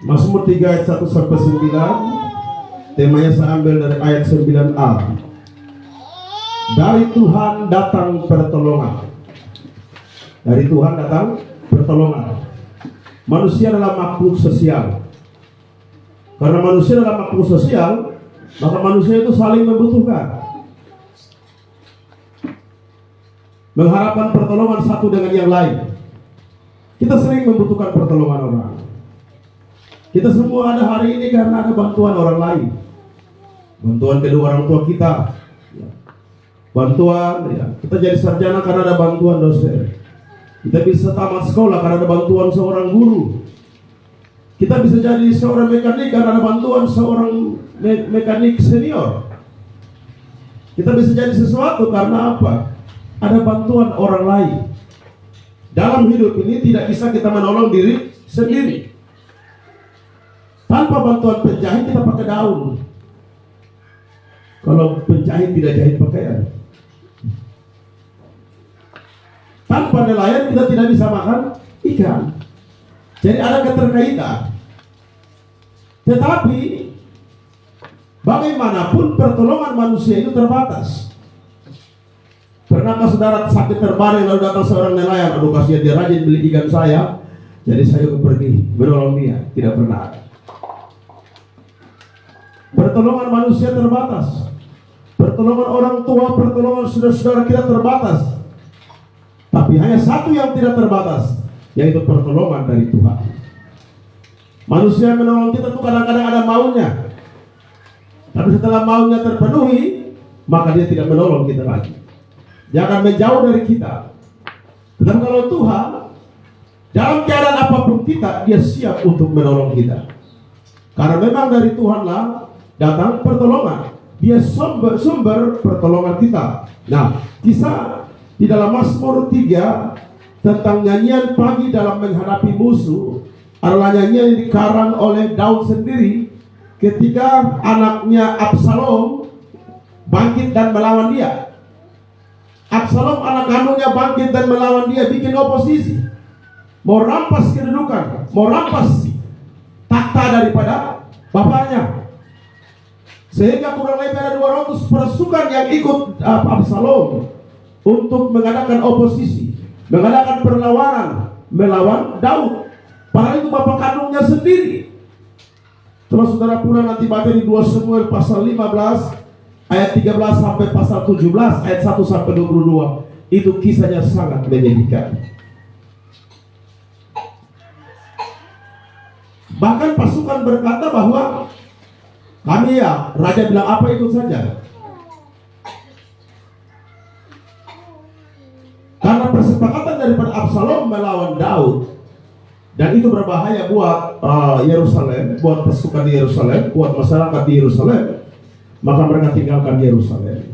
Mazmur 3 ayat 1 sampai 9. Temanya saya ambil dari ayat 9a. Dari Tuhan datang pertolongan. Dari Tuhan datang pertolongan. Manusia adalah makhluk sosial. Karena manusia adalah makhluk sosial, maka manusia itu saling membutuhkan, mengharapkan pertolongan satu dengan yang lain. Kita sering membutuhkan pertolongan orang. Kita semua ada hari ini karena ada bantuan orang lain. Bantuan kedua orang tua kita, bantuan, ya. Kita jadi sarjana karena ada bantuan dosen. Kita bisa tamat sekolah karena ada bantuan seorang guru. Kita bisa jadi seorang mekanik karena ada bantuan seorang mekanik senior. Kita bisa jadi sesuatu karena apa? Ada bantuan orang lain. Dalam hidup ini tidak bisa kita menolong diri sendiri. Tanpa bantuan penjahit kita pakai daun. Kalau penjahit tidak jahit pakaian. Tanpa nelayan kita tidak bisa makan ikan. Jadi ada keterkaitan. Tetapi bagaimanapun pertolongan manusia itu terbatas. Pernahkah saudara sakit terbaring lalu datang seorang nelayan, aduh kasihan dia rajin beli ikan saya, jadi saya pergi menolong dia? Tidak pernah ada. Pertolongan manusia terbatas. Pertolongan orang tua, pertolongan saudara-saudara kita terbatas. Tapi hanya satu yang tidak terbatas, yaitu pertolongan dari Tuhan. Manusia menolong kita itu kadang-kadang ada maunya. Tapi setelah maunya terpenuhi, maka dia tidak menolong kita lagi. Dia akan menjauh dari kita. Tetapi kalau Tuhan, dalam keadaan apapun kita, dia siap untuk menolong kita. Karena memang dari Tuhanlah datang pertolongan. Dia sumber pertolongan kita. Nah, kisah di dalam Mazmur 3 tentang nyanyian pagi dalam menghadapi musuh adalah nyanyian yang dikarang oleh Daud sendiri ketika anaknya Absalom bangkit dan melawan dia. Absalom anak kandungnya bangkit dan melawan dia, bikin oposisi, mau rampas kedudukan, mau rampas takhta daripada bapaknya. Sehingga kurang lebih ada 200 pasukan yang ikut Absalom untuk mengadakan oposisi, mengadakan perlawanan melawan Daud. Padahal itu bapak kandungnya sendiri. Kalau saudara pulang nanti baca di 2 Samuel pasal 15 ayat 13 sampai pasal 17 ayat 1 sampai 22, itu kisahnya sangat menyedihkan. Bahkan pasukan berkata bahwa kami ya, raja bilang apa ikut saja. Karena persepakatan daripada Absalom melawan Daud, dan itu berbahaya buat Yerusalem, buat pasukan di Yerusalem, buat masyarakat di Yerusalem, maka mereka tinggalkan Yerusalem.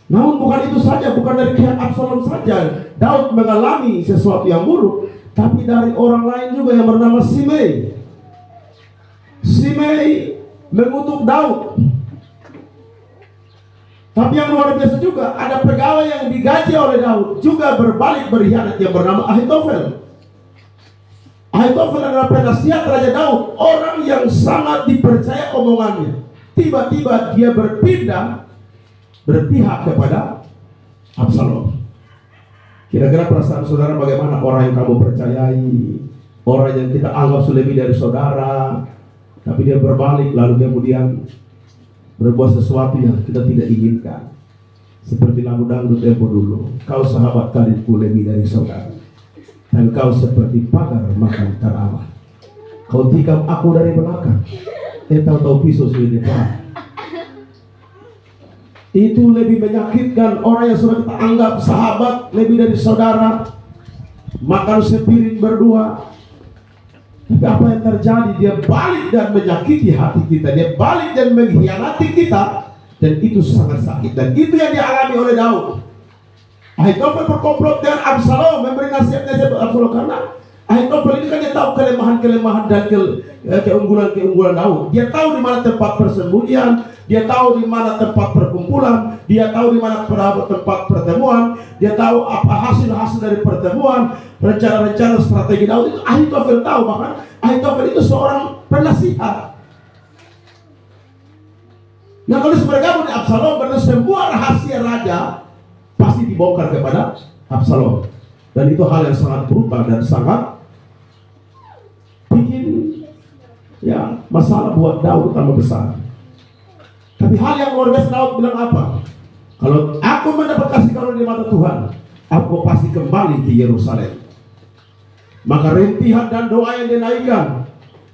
Namun bukan itu saja, bukan dari pihak Absalom saja Daud mengalami sesuatu yang buruk, tapi dari orang lain juga yang bernama Simei. Simei mengutuk Daud. Tapi yang luar biasa juga, ada pegawai yang digaji oleh Daud juga berbalik berkhianat yang bernama Ahitofel. Ahitofel adalah penasihat Raja Daud, orang yang sangat dipercaya omongannya. Tiba-tiba dia berpindah berpihak kepada Absalom. Kira-kira perasaan saudara bagaimana orang yang kamu percayai, orang yang kita anggap lebih dari saudara, tapi dia berbalik lalu kemudian berbuat sesuatu yang kita tidak inginkan. Seperti lagu dangdut tempo dulu, kau sahabat karibku lebih dari saudara, dan kau seperti pagar makan tanaman. Kau tikam aku dari belakang, tahu pisau di depan. Itu lebih menyakitkan orang yang sudah kita anggap sahabat lebih dari saudara, makan sepiring berdua. Tapi apa yang terjadi? Dia balik dan menyakiti hati kita, dia balik dan mengkhianati kita, dan itu sangat sakit. Dan itu yang dialami oleh Daud. Ahitofel berkomplot dengan Absalom, memberi nasihat-nasihat buat Absalom, karena Ahitofel ini kan dia tahu kelemahan-kelemahan dan keunggulan-keunggulan Daud. Dia tahu di mana tempat persembunyian, dia tahu di mana tempat perkumpulan, dia tahu di mana tempat pertemuan, dia tahu apa hasil-hasil dari pertemuan, rencana-rencana strategi Daud itu Ahitofel tahu. Bahkan Ahitofel itu seorang penasihat. Nah, kalau bergabung di Absalom, berarti semua rahasia raja pasti dibongkar kepada Absalom. Dan itu hal yang sangat brutal dan sangat bikin Ya, masalah buat Daud tambah besar. Tapi hal yang luar biasa, Daud bilang apa? Kalau aku mendapat kasih karunia di mata Tuhan, aku pasti kembali ke Yerusalem. Maka rintihan dan doa yang dia naikkan,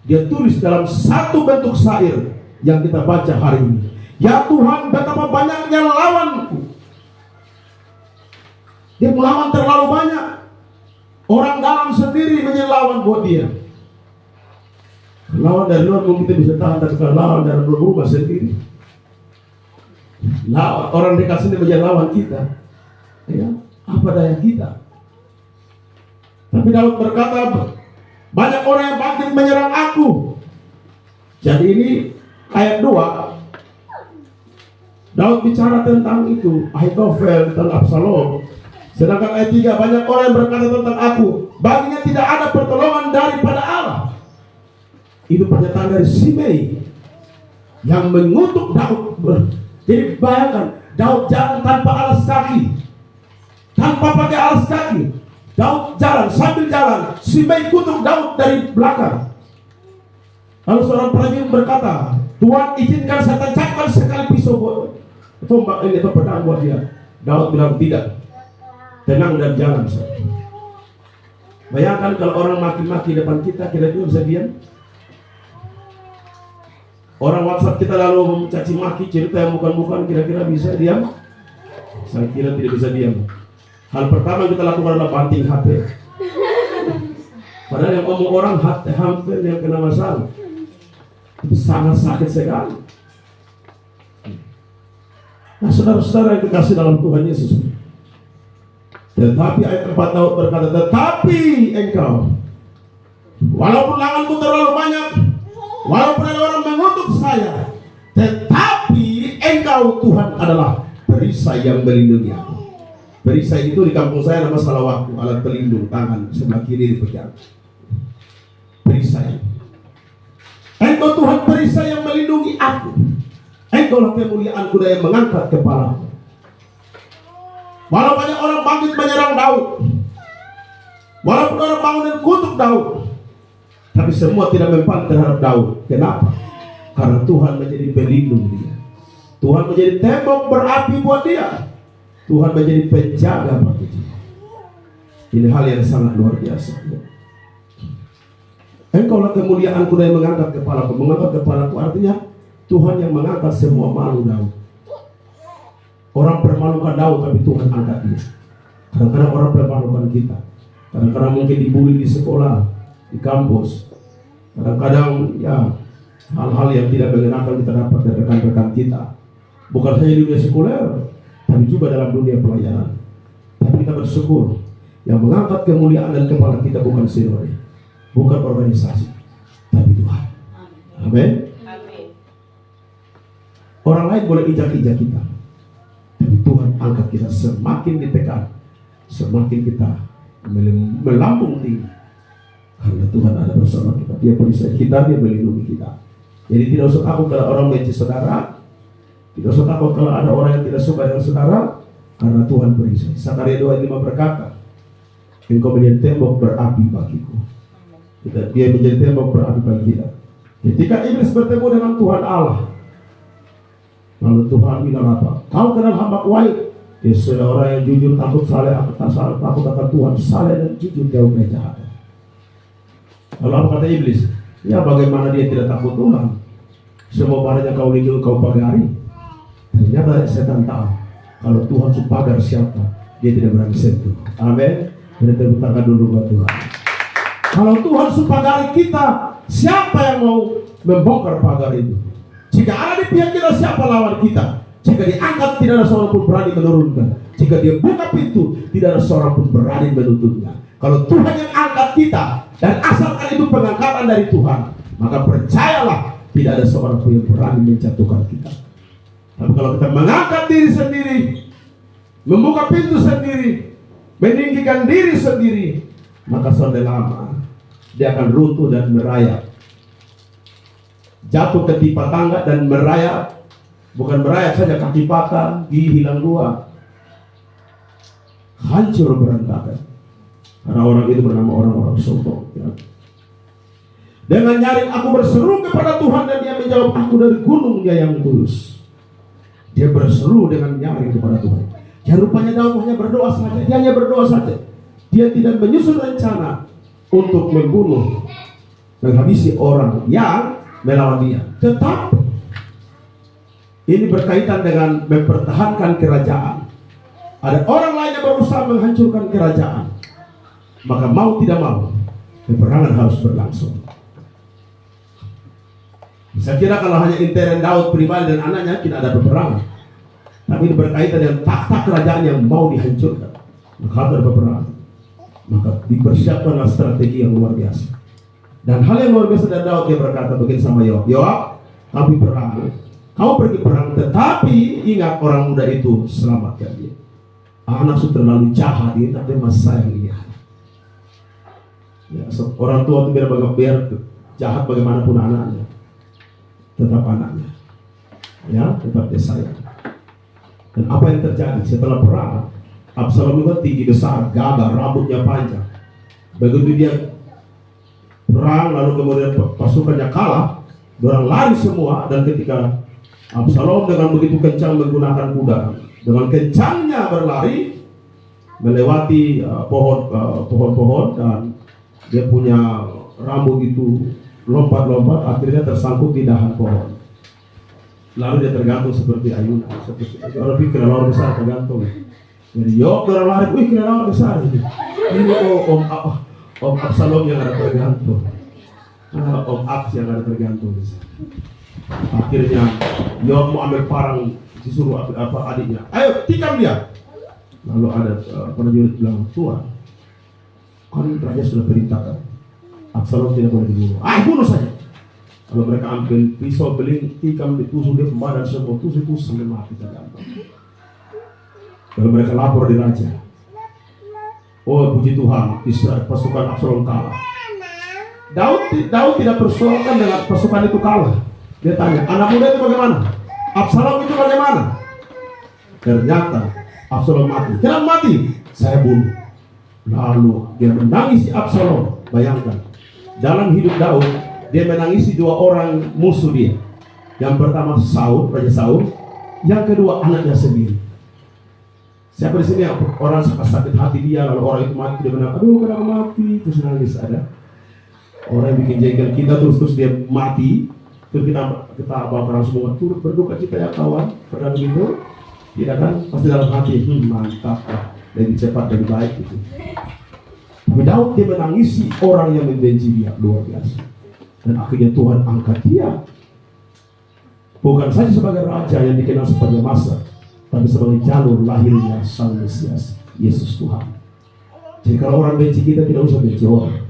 dia tulis dalam satu bentuk syair yang kita baca hari ini. Ya Tuhan, betapa banyaknya lawanku. Dia melawan terlalu banyak. Orang dalam sendiri menjadi lawan buat dia. Lawan dari luar mungkin kita bisa tahan, tapi kalau lawan dari rumah sendiri, lawan orang dekat sendiri menjadi lawan kita. Ya, apa daya kita? Tapi Daud berkata, banyak orang yang bangkit menyerang aku. Jadi ini ayat 2, Daud bicara tentang itu, Ahitofel dan Absalom. Sedangkan ayat 3, banyak orang yang berkata tentang aku, baginya tidak ada pertolongan daripada Allah. Itu pernyataan dari Simei yang mengutuk Daud. Jadi bayangkan, Daud jalan tanpa alas kaki, tanpa pakai alas kaki. Daud jalan, sambil jalan, Simei kutuk Daud dari belakang. Lalu seorang prajurit berkata, Tuhan izinkan saya tancapkan sekali pisau buat tombak ini atau pedang buat dia. Daud bilang tidak, tenang dan jalan saja. Bayangkan kalau orang maki-maki depan kita, kira-kira bisa diam? Orang WhatsApp kita lalu mencaci maki, cerita yang bukan-bukan, kira-kira bisa diam? Saya kira tidak bisa diam. Hal pertama yang kita lakukan adalah banting HP. Padahal yang ngomong orang hampir yang kena masalah. Itu sangat sakit sekali. Nah, saudara-saudara yang dikasih dalam Tuhan Yesus. Tetapi ayat 4 Daud berkata, tetapi engkau, walaupun lawanku terlalu banyak, walaupun ada orang mengutuk saya, tetapi engkau Tuhan adalah perisai yang melindungi aku. Perisai itu di kampung saya nama salawakku, alat pelindung tangan sebelah kiri dipegang. Perisai. Engkau Tuhan perisai yang melindungi aku. Engkau lah kemuliaanku dan yang mengangkat kepalaku. Walau banyak orang bangkit menyerang Daud, walaupun orang bangun dan kutuk Daud, tapi semua tidak mempan terhadap Daud. Kenapa? Karena Tuhan menjadi pelindung dia. Tuhan menjadi tembok berapi buat dia. Tuhan menjadi penjaga bagi dia. Ini hal yang sangat luar biasa. Engkaulah kemuliaanku dan yang mengangkat kepalaku. Mengangkat kepalaku artinya Tuhan yang mengangkat semua malu Daud. Orang permalukan Daud, tapi Tuhan angkat dia. Kadang-kadang orang permalukan kita. Kadang-kadang mungkin dibully di sekolah, di kampus. Kadang-kadang ya hal-hal yang tidak mengenakan kita dapat dari rekan-rekan kita. Bukan saja di dunia sekuler, tapi juga dalam dunia pelayanan. Tapi kita bersyukur yang mengangkat kemuliaan dan kepala kita bukan seniori, bukan organisasi, tapi Tuhan. Amin. Orang lain boleh injak-injak kita, tapi Tuhan angkat kita. Semakin ditekan, semakin kita melambung tinggi, karena Tuhan ada bersama kita. Dia perisai kita, dia melindungi kita. Jadi tidak usah takut kalau orang benci saudara. Tidak usah takut kalau ada orang yang tidak suka dengan saudara, karena Tuhan perisai. Sakaria 2:5 berkata, engkau menjadi tembok berapi bagiku. Dia menjadi tembok berapi bagi kita. Ketika iblis bertemu dengan Tuhan Allah, lalu Tuhan bilang apa? Kau kenal hamba kuai? Dia sudah orang yang jujur, takut saleh, takut akan Tuhan, saleh dan jujur, jauh dari kejahatan. Lalu apa kata iblis? Ya bagaimana dia tidak takut Tuhan? Semua barangnya kau lindungi, kau pagari. Ternyata setan tahu kalau Tuhan pagar siapa, dia tidak berani sentuh. Amin. Kita tepuk tangan dulu buat Tuhan. Kalau Tuhan supagari kita, siapa yang mau membongkar pagar itu? Jika ada di pihak kita, siapa lawan kita? Jika diangkat, tidak ada seorang pun berani menurunkan. Jika dia buka pintu, tidak ada seorang pun berani menutupnya. Kalau Tuhan yang angkat kita, dan asalkan itu pengangkatan dari Tuhan, maka percayalah tidak ada seorang pun yang berani menjatuhkan kita. Tapi kalau kita mengangkat diri sendiri, membuka pintu sendiri, meninggikan diri sendiri, maka sudah lama dia akan runtuh dan merayap, jatuh ke timpa tangga dan merayap. Bukan merayap saja, kaki patah, gigi hilang 2, hancur, berantakan. Karena orang itu bernama orang-orang sombong, ya. Dengan nyaring aku berseru kepada Tuhan dan dia menjawab aku dari gunungnya yang kudus. Dia berseru dengan nyaring kepada Tuhan. Ya rupanya Daud hanya berdoa saja. Dia hanya berdoa saja. Dia tidak menyusun rencana untuk membunuh, menghabisi orang yang melawan dia. Tetapi ini berkaitan dengan mempertahankan kerajaan. Ada orang lain yang berusaha menghancurkan kerajaan. Maka mau tidak mau, peperangan harus berlangsung. Saya kira kalau hanya intern Daud pribadi dan anaknya tidak ada peperangan. Tapi ini berkaitan dengan takhta kerajaan yang mau dihancurkan. Maka harus ada peperangan. Maka dipersiapkanlah strategi yang luar biasa. Dan hal yang luar biasa dari Daud, dia berkata begini sama Yoab. Yoab, kami perang. Kau pergi perang, tetapi ingat orang muda itu selamatkan dia. Anak sudah terlalu jahat, dia tapi mas sayang dia. Ya, orang tua itu biar jahat bagaimanapun anaknya, tetap anaknya. Ya, tetap dia sayang. Dan apa yang terjadi setelah perang? Absalom itu tinggi besar, gagah, rambutnya panjang. Begitu dia perang, lalu kemudian pasukannya kalah, orang lari semua. Dan ketika Absalom dengan begitu kencang menggunakan kuda, dengan kencangnya berlari melewati pohon-pohon, dan dia punya rambut itu lompat-lompat, akhirnya tersangkut di dahan pohon. Lalu dia tergantung seperti ayunan, seperti orang pikir orang besar tergantung. Jadi Yoab orang lari, wih kira orang besar ini. Ini Om Absalom yang ada tergantung, Om Abs yang ada tergantung. Akhirnya Yoab mau ambil parang, disuruh adiknya, ayo tikam dia. Lalu ada prajurit bilang, Tuhan, kan raja sudah perintahkan Absalom tidak boleh dibunuh. Bunuh saja. Kalau mereka ambil pisau beling, tikam, ditusuk dia badan semua, tusuk sampai mati tergantung. Lalu mereka lapor di raja. Oh puji Tuhan, Israel pasukan Absalom kalah. Daud tidak persoalkan dengan pasukan itu kalah. Dia tanya, anak muda itu bagaimana? Absalom itu bagaimana? Ternyata Absalom mati. Kenapa mati? Saya bunuh. Lalu dia menangisi Absalom. Bayangkan, dalam hidup Daud, dia menangisi dua orang musuh dia. Yang pertama Raja Saul. Yang kedua anaknya sendiri. Siapa di sini yang orang sakit hati dia, lalu orang itu mati, dia bilang, aduh kenapa mati? Terus nangis. Ada orang yang bikin jengkel kita, terus dia mati. Terus kita bawa orang semua turut berduka cita ya kawan. Pernah begitu? Tidak kan? Pasti dalam hati, mantap lah, lebih cepat, lebih baik gitu. Tapi Daud dia menangisi orang yang membenci dia, luar biasa. Dan akhirnya Tuhan angkat dia. Bukan saja sebagai raja yang dikenal sebagai Masa, tapi sebagai jalur lahirnya Sang Mesias, Yesus Tuhan. Jadi kalau orang benci kita, tidak usah benci orang.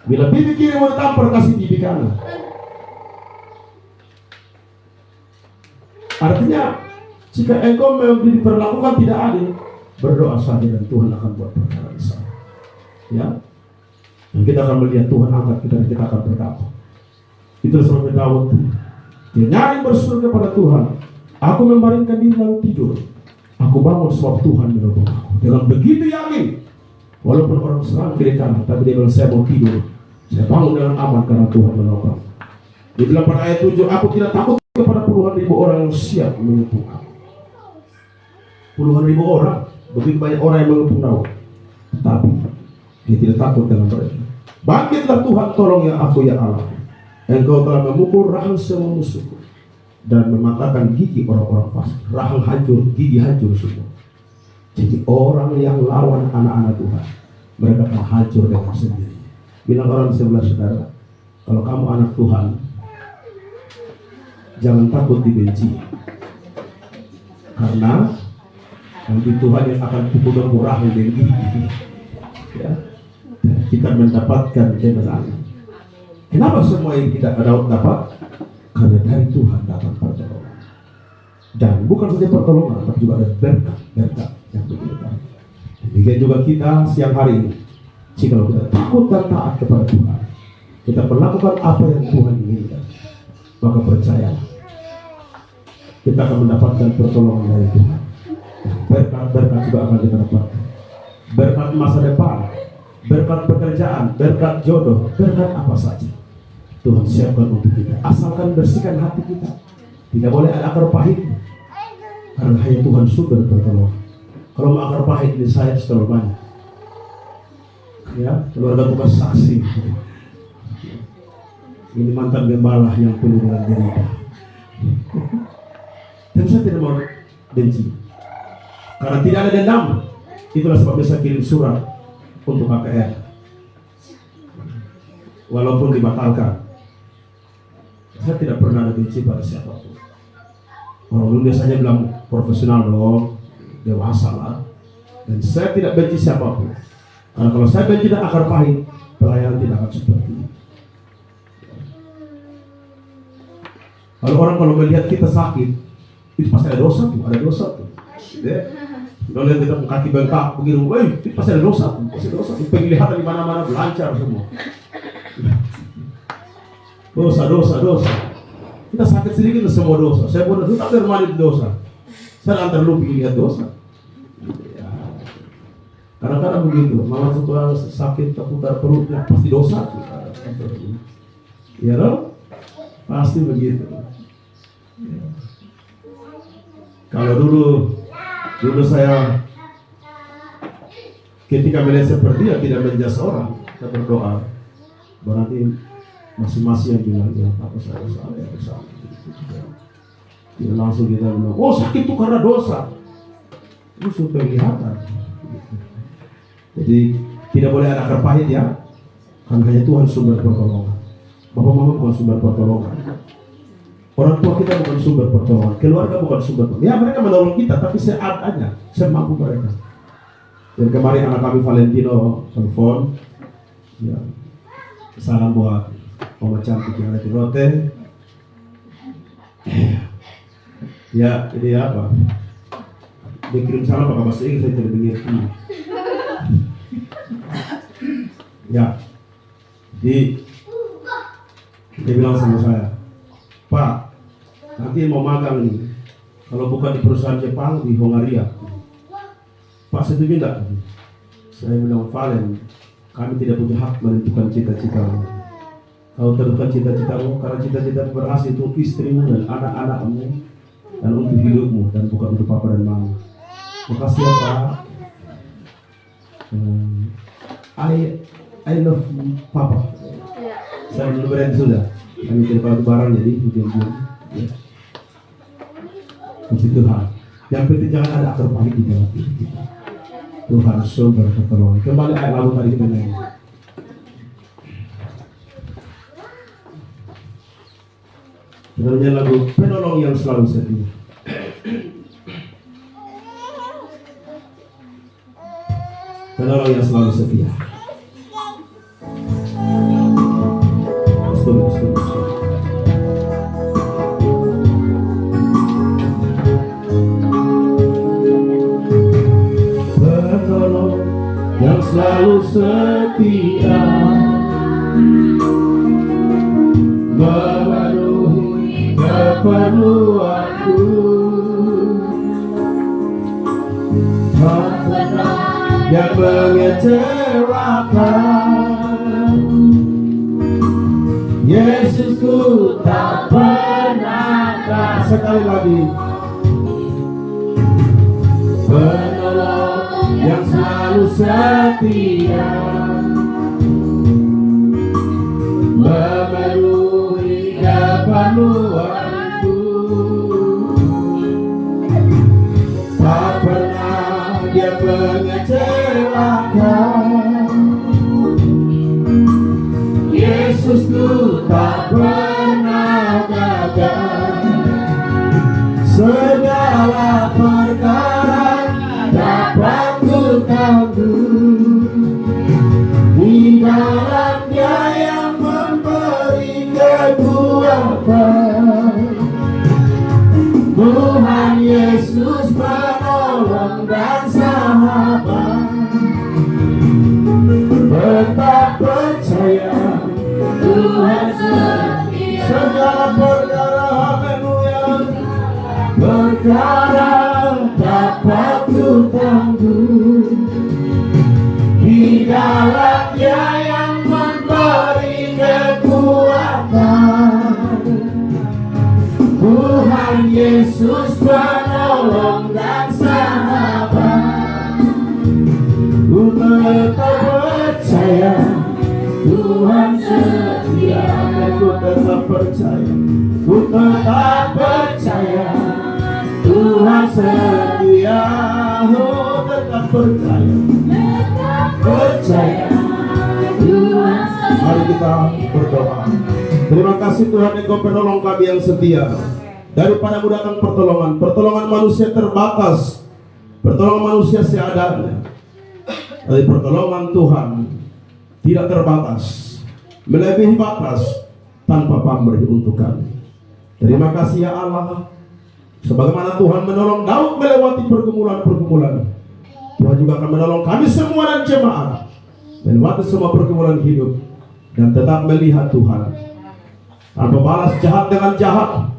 Bila pipi kiri mau ditampar, kasih pipi kanan. Artinya, jika engkau diperlakukan tidak adil, berdoa saja dan Tuhan akan buat perkara besar. Ya, dan kita akan melihat Tuhan angkat kita dan kita akan berkata. Itu sebabnya Daud dia nyaring berseru kepada Tuhan. Aku membaringkan diri lalu tidur. Aku bangun sebab Tuhan menolong aku. Dengan begitu yakin, walaupun orang serang kiri kanan, tapi dia bilang saya mau tidur. Saya bangun dengan aman karena Tuhan menolong. Dia bilang pada ayat 7, aku tidak takut kepada puluhan ribu orang yang siap mengepung aku. Puluhan ribu orang, begitu banyak orang yang mengepung Daud. Tapi dia tidak takut dengan mereka. Bangkitlah Tuhan, tolong ya aku ya Allah. Engkau telah memukul rahang semua musuhku dan mematahkan gigi orang-orang fasik. Rahang hancur, gigi hancur semua. Jadi orang yang lawan anak-anak Tuhan, mereka akan hancur dengan sendiri. Bilang orang sebelah saudara, kalau kamu anak Tuhan, jangan takut dibenci. Karena nanti Tuhan yang akan pukul dengan rahang dan gigi. Ya, kita mendapatkan kemenangan. Kenapa semua yang kita dapat? Karena dari Tuhan datang pertolongan. Dan bukan saja pertolongan, tapi juga ada berkat yang begitu baik. Demikian juga kita siang hari ini. Jika kita takut dan taat kepada Tuhan, kita melakukan apa yang Tuhan inginkan, maka percayalah, kita akan mendapatkan pertolongan dari Tuhan. Berkat juga akan kita dapatkan. Berkat masa depan, berkat pekerjaan, berkat jodoh, berkat apa saja Tuhan siapkan untuk kita, asalkan bersihkan hati kita. Tidak boleh ada akar pahit, karena hanya Tuhan sumber pertolongan. Kalau mau akar pahit ini saya terlalu banyak, ya, keluarga bukan saksi. Ini mantan gembala yang penuh dengan derita. Dan saya tidak mau benci, karena tidak ada dendam. Itulah sebabnya saya kirim surat untuk KKR, walaupun dibatalkan. Saya tidak pernah ada benci pada siapapun. Orang dulu biasanya bilang profesional dong, dewasa lah. Dan saya tidak benci siapapun. Karena kalau saya benci dan akar pahit, pelayanan tidak akan seperti ini. Kalau orang kalau melihat kita sakit, itu pasti ada dosa tuh, ada dosa tuh. Ya. Kalau lihat kita kaki bengkak begini, itu pasti ada dosa tuh, pasti dosa. Penglihatan di mana-mana lancar semua. Dosa. Kita sakit sedikit semua dosa. Saya bodoh, tak bermani dosa. Saya antar lu lihat dosa. Ya. Kadang-kadang begitu. Mama suka sakit, terputar perutnya, pasti dosa. Ya loh, pasti begitu. Ya. Kalau dulu saya ketika melihat seperti dia tidak menjasa orang, saya berdoa. Berarti masing-masing yang bilang, ya apa saya salah, ya salah. Ya, langsung kita bilang, oh sakit itu karena dosa. Itu sudah kelihatan. Jadi tidak boleh ada akar pahit ya. Kan hanya Tuhan sumber pertolongan. Bapak mama bukan sumber pertolongan. Orang tua kita bukan sumber pertolongan. Keluarga bukan sumber pertolongan. Ya mereka menolong kita, tapi seadanya, semampu mereka. Dan kemarin anak kami Valentino telepon, ya salam buat Oma cantik yang ada di Rote. Ya, ini apa? Dia kirim salam pakai bahasa Inggris, saya tidak mengerti. Ya, dia bilang sama saya, Pak, nanti mau magang nih. Kalau bukan di perusahaan Jepang di Hongaria, Pak setuju tidak? Saya bilang, Valen, kami tidak punya hak menentukan cita-citamu. Kau tentukan cita-citamu karena cita-cita berhasil untuk istrimu dan anak-anakmu dan untuk hidupmu dan bukan untuk papa dan mama. Makasih ya Pak. I love papa. Saya belum berani sudah. Kami tidak barang jadi hujan-hujan. Ya. Puji Tuhan. Yang penting jangan ada akar pahit di dalam diri kita. Tuhan sumber pertolongan. Kembali ayat lalu tadi kita nyanyi. Sebenarnya lagu penolong yang selalu setia. Penolong yang selalu setia. Stop. Penolong yang selalu setia, memenuhi keperluanku, tak pernah yang mengecewakan. Yesusku tak pernah. Sekali lagi, penolong yang selalu setia, memenuhi keperluanku, tak pernah dia mengecewakan. Yesusku tak pernah gagal. Segala perkara dapat ku tanggung di dalam Dia yang memberi kekuatan. Tuhan Yesus penolong dan sahabat, tetap percaya Tuhan setia. ku tetap percaya, ku tetap percaya Tuhan setia. Oh, tetap percaya, percaya Tuhan. Mari kita berdoa. Terima kasih Tuhan, Engkau penolong kami yang setia. Daripada datang pertolongan manusia terbatas, pertolongan manusia seadanya. Tapi pertolongan Tuhan tidak terbatas, melebihi batas, tanpa pamrih untuk kami. Terima kasih ya Allah. Sebagaimana Tuhan menolong Daud melewati pergumulan-pergumulan, Tuhan juga akan menolong kami semua dan jemaat melewati semua pergumulan hidup, dan tetap melihat Tuhan tanpa balas jahat dengan jahat,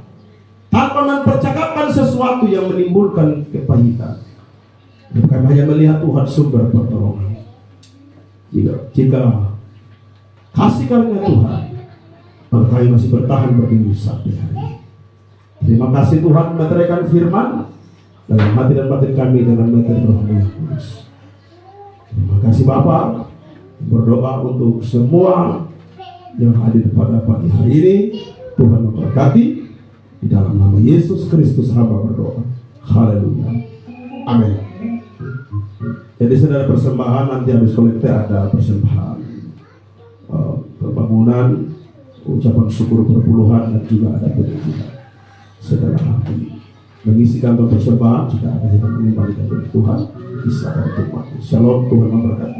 tanpa mempercakapkan sesuatu yang menimbulkan kepahitan. Bukan hanya melihat Tuhan sumber pertolongan. Jika kasih karunia Tuhan, maka kami masih bertahan berdiri sampai hari ini. Terima kasih Tuhan meteraikan firman dalam hati dan batin kami dengan metode Roh yang kudus. Terima kasih Bapa. Berdoa untuk semua yang hadir pada pagi hari ini. Tuhan memberkati. Di dalam nama Yesus Kristus hamba berdoa. Haleluya. Amin. Jadi saudara, persembahan nanti habis kolekte ada persembahan pembangunan, ucapan syukur perpuluhan, dan juga ada pendidikan. Saudara mengisi kantor persembahan, jika ada yang mengembalikan dari Tuhan, bisa untuk mati. Shalom, Tuhan memberkati.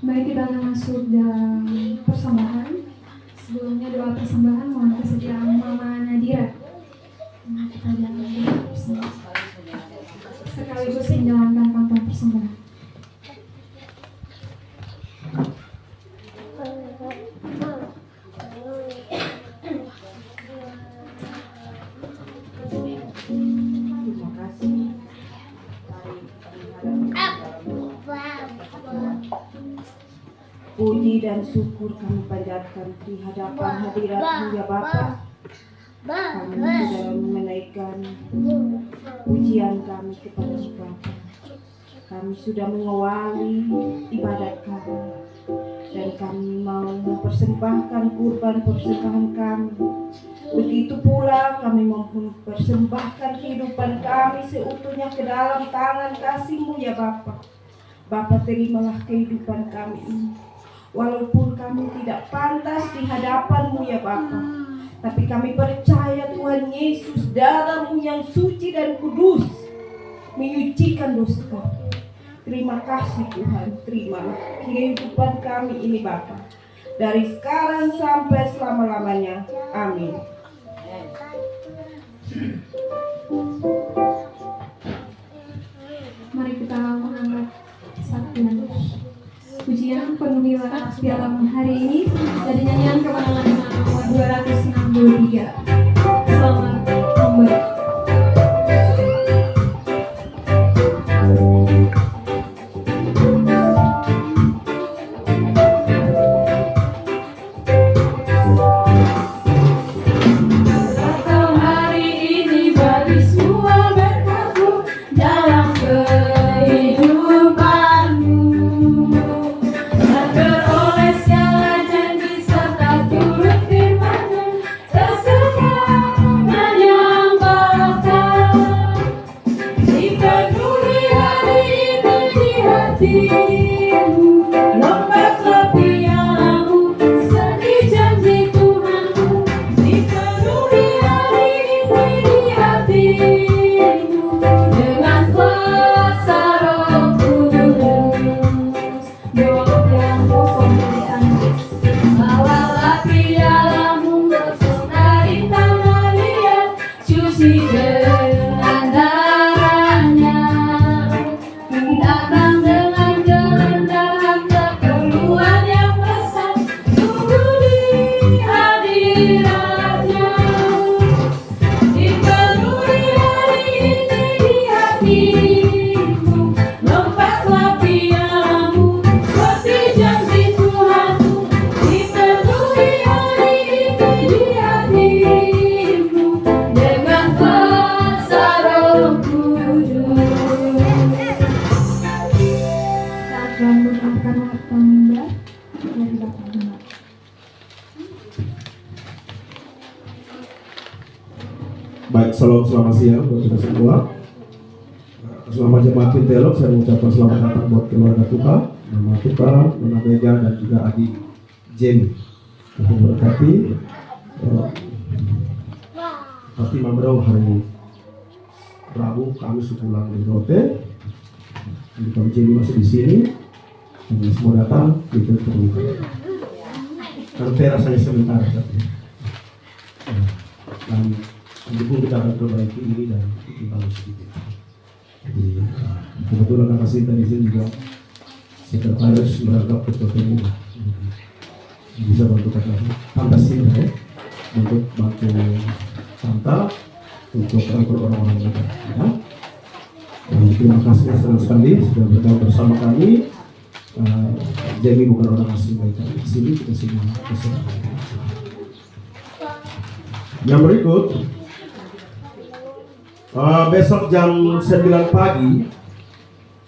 Baik, kita akan masuk dalam persembahan. Sebelumnya doa persembahan, mohon kesediaan Mama Nadira. Kita jalan persembahan sekaligus menjalankan kantor persembahan. Terima kasih. Puji dan syukur kami panjatkan di hadapan hadirat-Mu ya Bapa. Kami sudah menaikkan pujian kami kepada Bapa. Kami sudah mengawali ibadat kami, dan kami mau mempersembahkan kurban persembahan kami. Begitu pula kami mempersembahkan kehidupan kami seutuhnya ke dalam tangan kasih-Mu ya Bapa. Bapa, terimalah kehidupan kami ini. Walaupun kami tidak pantas di hadapan-Mu ya Bapa, tapi kami percaya Tuhan Yesus, darah-Mu yang suci dan kudus menyucikan dosa kami. Terima kasih Tuhan, terimalah kehidupan kami ini Bapa, dari sekarang sampai selama-lamanya. Amin. Mari kita mengangkat satu pujian penuhilah di alam hari ini dari nyanyian kemenangan nomor 263. Selamat kembali. Datang dengan akan melakukan mimbar dari Bapak Gembala. Baik, selamat siang buat kita semua. Selamat jemaat Pintelok, saya mengucapkan selamat datang buat keluarga Tuka, Mama Tuka, Nona Mega, dan juga adik Jenny. Tuhan berkati. Pasti Mamrau hari Rabu kami pulang dari Rote. Jadi kami Jenny masih di sini. Kami semua datang, kita ketemu. Nanti rasanya sebentar saja. Dan mendukung kita akan perbaiki ini dan kita sedikit. Jadi kebetulan kakak Sinta di sini juga sekretaris merangkap ketua temu. Bisa bantu kakak Tante Sinta ya, untuk bantu Tante untuk orang-orang muda. Ya. Dan terima kasih senang sekali sudah bergabung bersama kami. Jamie bukan orang asing baik di sini, kita semua bersama. Yang berikut, besok jam 9 pagi,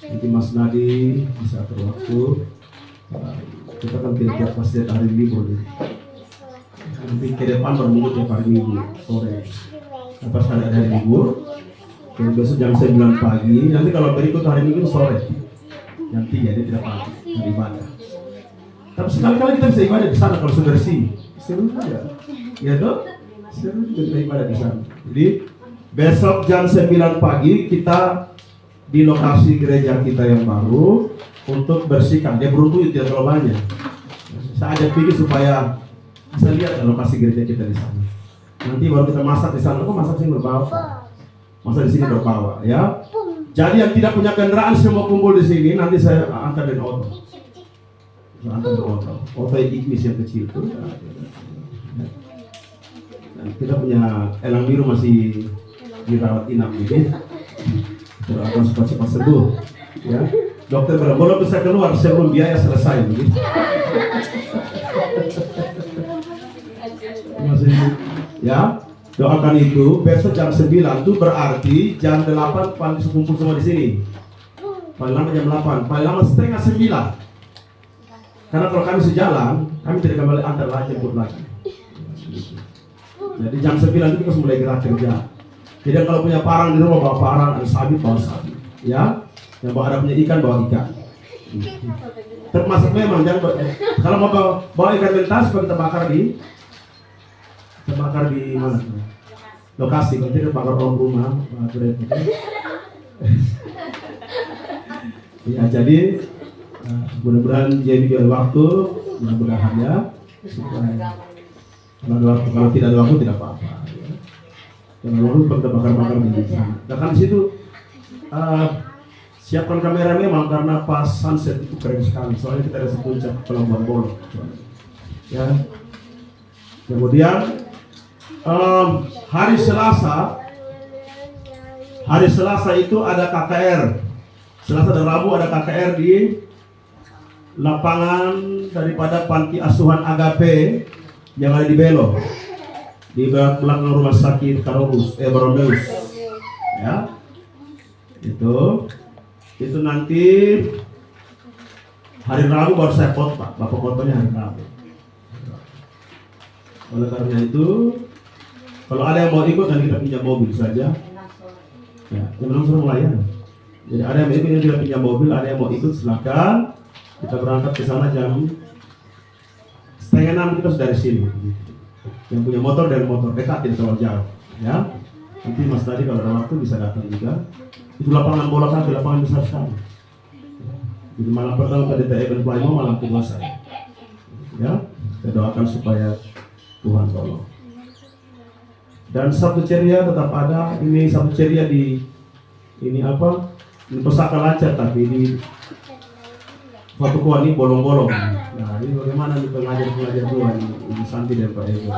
nanti Mas Nadi bisa berwaktu. Kita kan tidak pasti hari libur ya. Nanti ke depan baru minggu tiap hari minggu sore. Pas ada hari libur, jadi besok jam 9 pagi. Nanti kalau berikut hari minggu sore, jam 3 jadi tidak pagi hari ibadah. Tapi sekali-kali kita bisa ibadah di sana kalau sudah bersih. Seru aja, ya dok. Seru kita ibadah di sana. Jadi besok jam 9 pagi kita di lokasi gereja kita yang baru untuk bersihkan. Dia beruntung tidak terlalu banyak. Saya ajak pikir supaya bisa lihat lokasi gereja kita di sana. Nanti baru kita masak di sana. Kok masak sini berbawa? Masak di sini berbawa, ya. Jadi yang tidak punya kendaraan semua kumpul di sini. Nanti saya antar dengan oto. Saya antar dengan oto. Oto Ignis yang kecil itu. Dan kita punya elang biru masih dirawat inap ini. Kita akan cepat-cepat sembuh, ya. Dokter bilang belum bisa keluar sebelum biaya selesai, begitu. Masih, ya. Doakan itu besok jam 9 itu berarti jam 8 paling kumpul semua di sini. Paling lama jam 8, paling lama setengah 9. Karena kalau kami sejalan, kami tidak kembali antar lagi jemput lagi. Jadi jam 9 itu kita mulai gerak kerja. Jadi kalau punya parang di rumah bawa parang, ada sabit bawa sabit, ya. Yang bawa ada punya ikan bawa ikan. Termasuk memang jangan kalau mau bawa ikan mentas kita bakar di mana? Lokasi, nanti kita bakar orang rumah, ya jadi mudah-mudahan jadi waktu, mudah-mudahan ya. Supaya kalau tidak ada waktu tidak apa-apa. Kalau waktu kita bakar-bakar di sana. Nah kan di situ siapkan kamera memang karena pas sunset itu keren sekali. Soalnya kita ada sepuncak Pelabuhan Bolo. Ya. Kemudian hari Selasa itu ada KKR. Selasa dan Rabu ada KKR di lapangan daripada Panti Asuhan Agape yang ada di Belo, di belakang rumah sakit Baromeus. Ya. Itu nanti hari Rabu baru saya khotbah. Bapak khotbahnya hari Rabu. Oleh karena itu, kalau ada yang mau ikut nanti kita pinjam mobil saja. Ya, yang belum suruh melayani. Jadi ada yang mau ikut, yang tidak pinjam mobil, ada yang mau ikut silakan. Kita berangkat ke sana jam 5:30 kita sudah di sini. Yang punya motor dari motor dekat tidak terlalu jauh. Ya, nanti Mas tadi kalau ada waktu bisa datang juga. Itu lapangan bola kaki, lapangan besar sekali. Jadi malam pertama pada event Plymouth, malam kedua saya. Ya, kita doakan supaya Tuhan tolong. Dan Sabtu ceria tetap ada. Ini Sabtu ceria di ini apa? Di Pusaka Lancar tapi di Fatukuan ini bolong-bolong. Nah ini bagaimana nih pengajar-pengajar Tuhan ini Santi dan Pak Ego.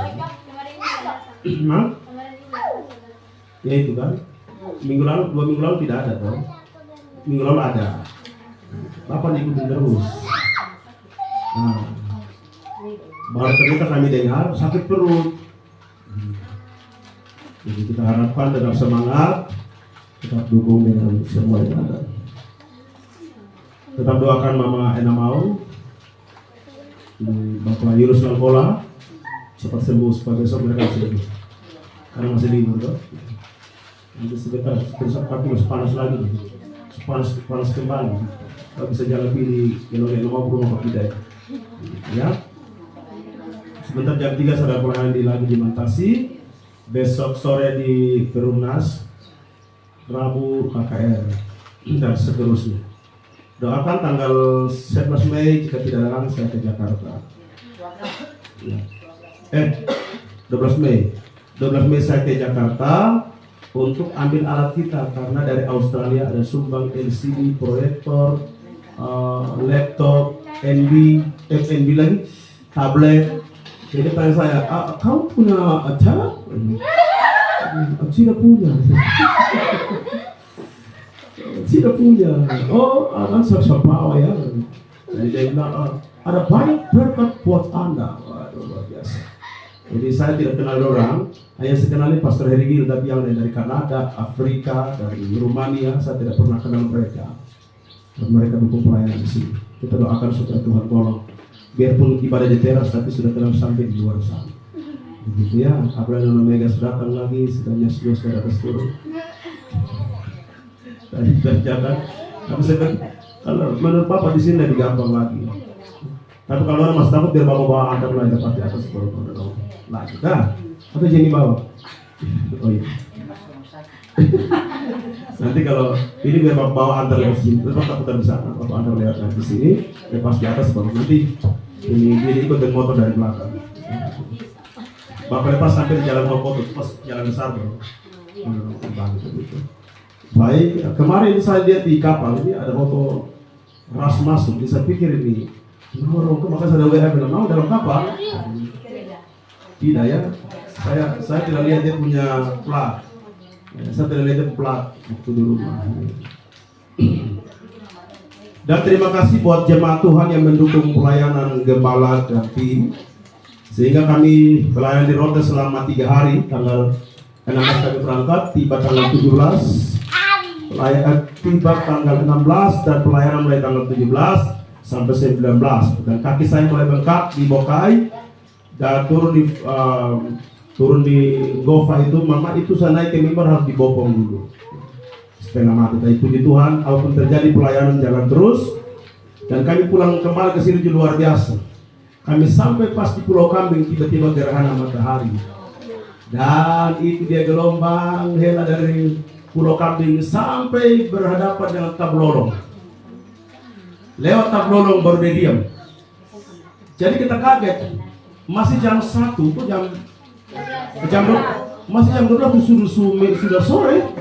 Hah? Ya itu kan. Minggu lalu, 2 minggu lalu tidak ada toh. Minggu lalu ada. Bapak diikutin terus. Nah, baru ternyata kami dengar sakit perut. Jadi kita harapkan tetap semangat, tetap dukung dengan semua yang ada. Tetap doakan Mama Ena Mau, Bapak Yunus Langkola cepat sembuh supaya besok mereka bisa libur. Karena masih libur tuh. Nanti sebentar, besok kaki masih panas lagi, panas kembali. Kalau bisa jalan pilih yang mau ke rumah kita ya. Sebentar jam 3 saudara pelayanan lagi di Mantasi. Besok sore di Perumnas, Rabu KKR dan seterusnya. Doakan tanggal 11 Mei jika tidak ada lagi saya ke Jakarta. Ya. 12 Mei saya ke Jakarta untuk ambil alat kita karena dari Australia ada sumbang LCD, proyektor, laptop, FNB lagi, tablet. Jadi tanya saya, kau punya acara? Tidak punya. Tidak punya. Oh, kan siapa ya? Jadi dia bilang, ada banyak berkat buat Anda. Waduh, luar biasa. Jadi saya tidak kenal orang, hanya saya kenali Pastor Heri Gil, tapi yang dari Kanada, Afrika, dari Rumania, saya tidak pernah kenal mereka. Dan mereka dukung pelayanan di sini. Kita doakan supaya Tuhan tolong. Biarpun ibadah di teras, tapi sudah kenal sampai di luar sana. Begitu ya, Abraham dan Omega sudah datang lagi, sedangnya sudah atas turun. Tadi kerjakan, tapi saya kalau menurut Bapak di sini lebih gampang lagi. Tapi kalau orang masih takut biar Bapak bawa antar lagi pasti atas turun lagi. Nah, atau Jenny bawa. Oh iya. Nanti kalau ini biar Bapak bawa antar ke sini, terus Bapak putar di sana, Bapak antar lewat di sini, lepas di atas baru nanti ini ikut dengan motor dari belakang. Bapak lepas sampai di jalan motor, pas jalan besar bro. Baik, kemarin saya lihat di kapal ini ada foto ras masuk. Saya pikir ini, maka saya WA bilang, mau dalam kapal? Tidak ya, saya tidak lihat dia punya plat. Saya tidak lihat dia plat waktu di rumah. Dan terima kasih buat jemaat Tuhan yang mendukung pelayanan Gembala dan tim. Sehingga kami pelayanan di Rote selama 3 hari, tanggal 16 kami berangkat, tiba tanggal 17, tiba tanggal 16 dan pelayanan mulai tanggal 17 sampai 19. Dan kaki saya mulai bengkak di Bokai dan turun di Gofa itu, mama itu saya naik ke mimbar harus dibopong dulu. Setengah mati, tapi puji Tuhan, apapun terjadi pelayanan jalan terus. Dan kami pulang kembali ke sini luar biasa. Kami sampai pas di Pulau Kambing, tiba-tiba gerhana matahari. Dan itu dia gelombang hela dari Pulau Kambing sampai berhadapan dengan Tablolong. Lewat Tablolong baru dia diam. Jadi kita kaget. Masih jam 1 tuh masih jam 12 sudah sore.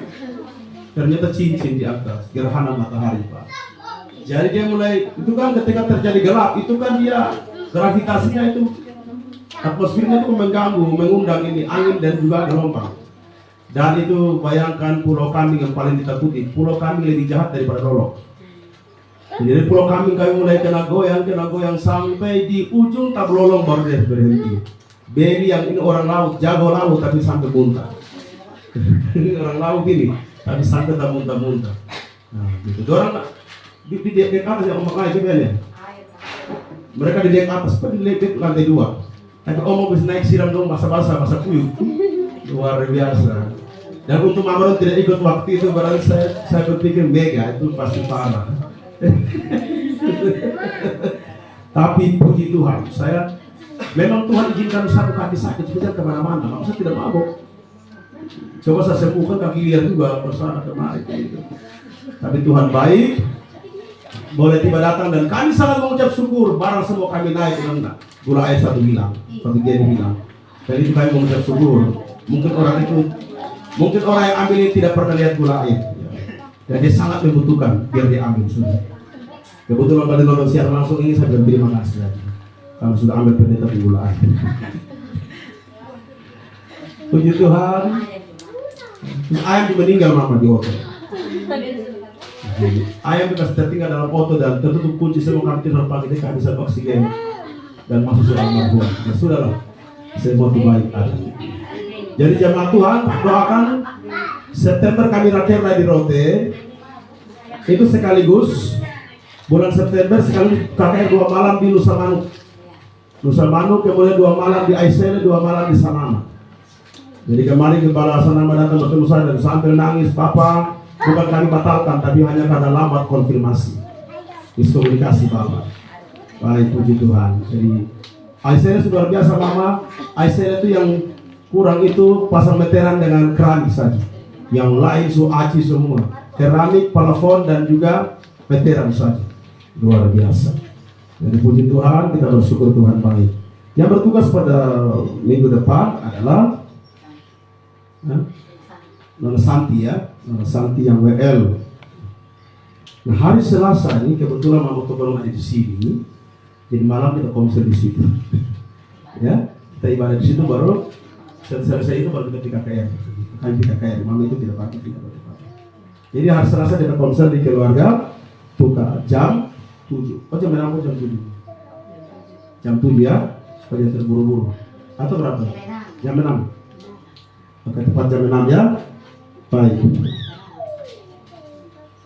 Ternyata cincin di atas gerhana matahari, Pak. Jadi dia mulai, itu kan ketika terjadi gelap, itu kan dia gravitasinya itu, atmosfernya itu mengganggu, mengundang ini angin dan juga gelombang. Dan itu bayangkan Pulau Kambing yang paling ditakuti. Pulau Kambing lebih jahat daripada Lolok. Jadi Pulau Kambing kami mulai kena goyang sampai di ujung Tablolong baru dia berhenti. Baby yang ini orang laut, jago laut tapi sampai muntah. Ini orang laut ini, tapi sampai tak muntah-muntah. Nah, gitu. Orang di dek atas yang omong aja ya. Mereka di dek atas, di dek lantai 2. Tapi omong bisa naik siram dong, basah-basah, basah kuyup. Luar biasa. Dan untuk Mamaron tidak ikut waktu itu, barang saya berpikir mega itu pasti parah. Tapi puji Tuhan, memang Tuhan izinkan satu kaki sakit sebenarnya kemana-mana, maka saya tidak mabuk. Coba saya sembuhkan kaki liar juga persana kemarin gitu. Tapi Tuhan baik, boleh tiba datang dan kami sangat mengucap syukur. Barang semua kami naik dengan gula air satu jadi hilang. Dan itu kami mengucap syukur. Mungkin orang yang ambil ini tidak pernah lihat gula air. Dan dia sangat membutuhkan biar dia ambil sudah. Kebetulan pada nonton siaran langsung ini saya berterima kasih kalau sudah ambil pendeta di gula air. Puji Tuhan. Ayam meninggal mama di hotel. Ayam bekas tertinggal dalam foto dan tertutup kunci semua kami tidur pagi ini kehabisan oksigen dan masuk sudah almarhum. Ya sudahlah, semua itu baik ada. Jadi jemaat Tuhan doakan September kami rakyat di Rote itu sekaligus Bulan September sekali KKR 2 malam di Nusa Manuk. Nusa Manuk, kemudian 2 malam di Aisele, 2 malam di Sanama. Jadi kemarin Gembala Sanama datang bertemu saya dan sambil nangis, Bapak, bukan kami batalkan, tapi hanya karena lambat konfirmasi. Miskomunikasi Bapak. Baik, puji Tuhan. Jadi Aisele luar biasa Mama. Aisele itu yang kurang itu pasang meteran dengan keramik saja. Yang lain aci semua. Keramik, plafon dan juga meteran saja. Luar biasa. Jadi puji Tuhan, kita bersyukur Tuhan baik. Yang bertugas pada minggu depan adalah Nona Santi ya, Nona Santi yang WL. Nah hari Selasa ini kebetulan Mama Tolong ada di sini, jadi malam kita konser di situ. Ya, kita ibadah di situ baru selesai itu baru kita di KKR. Kami di KKR, Mama itu tidak pakai, tidak pakai. Jadi hari Selasa kita konser di keluarga, buka jam 7. Oh jam berapa? Jam 7. Jam 7 ya, supaya terburu-buru. Atau berapa? Jam 6. Oke, tepat jam 6 ya. Baik.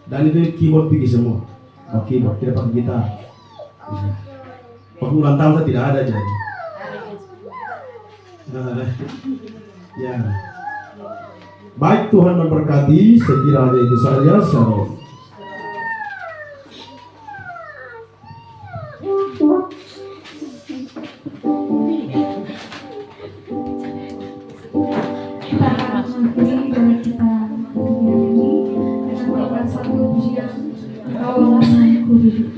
Dan itu keyboard pergi semua. Oh keyboard, tidak pakai gitar. Waktu ulang tahun saya tidak ada jadi. Ya. Baik, Tuhan memberkati. Sekiranya itu saja. Shalom. Kita akan mengakhiri ibadah kita hari ini dengan menyanyikan satu pujian Engkaulah Sangku Hidup.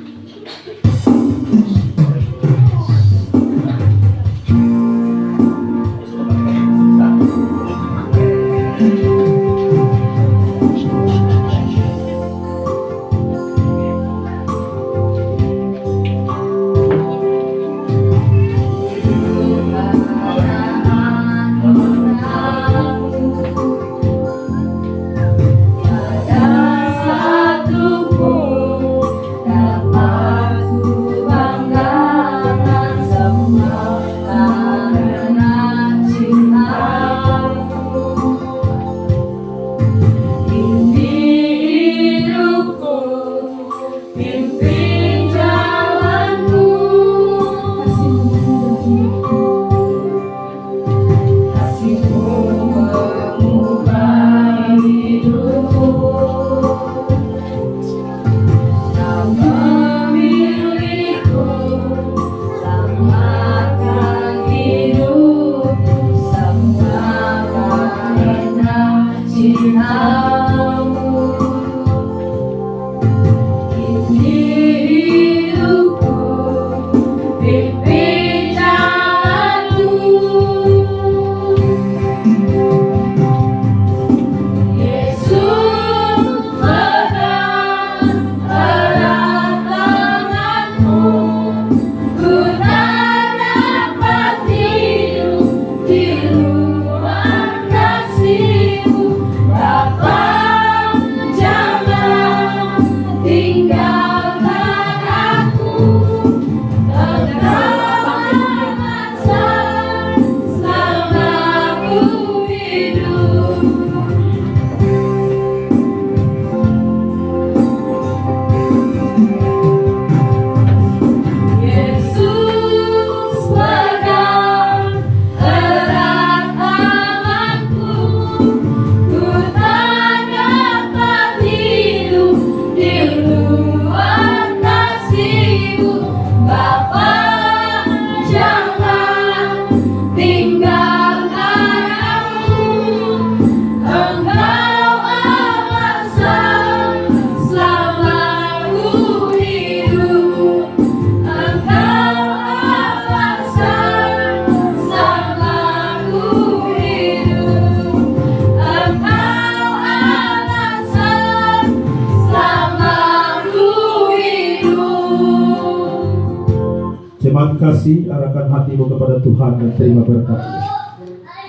Jemaat kasih, arahkan hatimu kepada Tuhan dan terima berkat-Nya.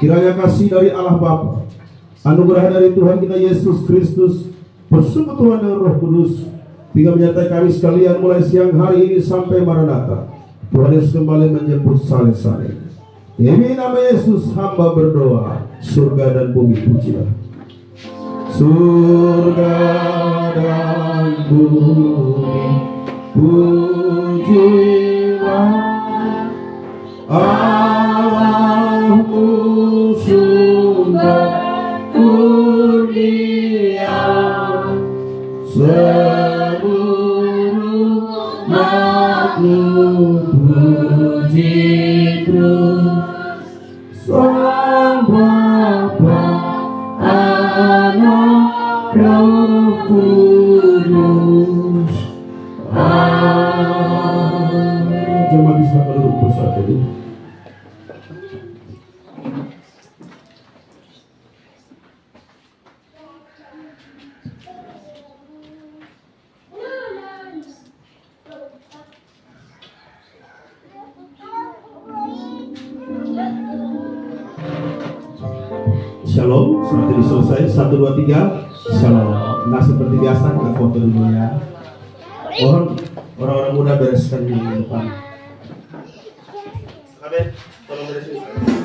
Kiranya kasih dari Allah Bapa, anugerah dari Tuhan kita Yesus Kristus, persekutuan dengan Roh Kudus, hingga menyertai kami sekalian mulai siang hari ini sampai Maranatha. Tuhan Yesus kembali menjemput saleh-saleh. Demi nama Yesus hamba berdoa. Surga dan bumi pujilah. Surga dan bumi pujilah Allahmu sumber kurnia, seluruh makhluk puji terus Sang Bapa, Anak, Roh Kudus. Amin. Jemaat bisa duduk bersatu. Shalom, seperti selesai. 1, 2, 3. Shalom. Nah, seperti biasa kita foto dulu ya. Mohon orang-orang muda bereskan di depan. Amin. Tolong beresin.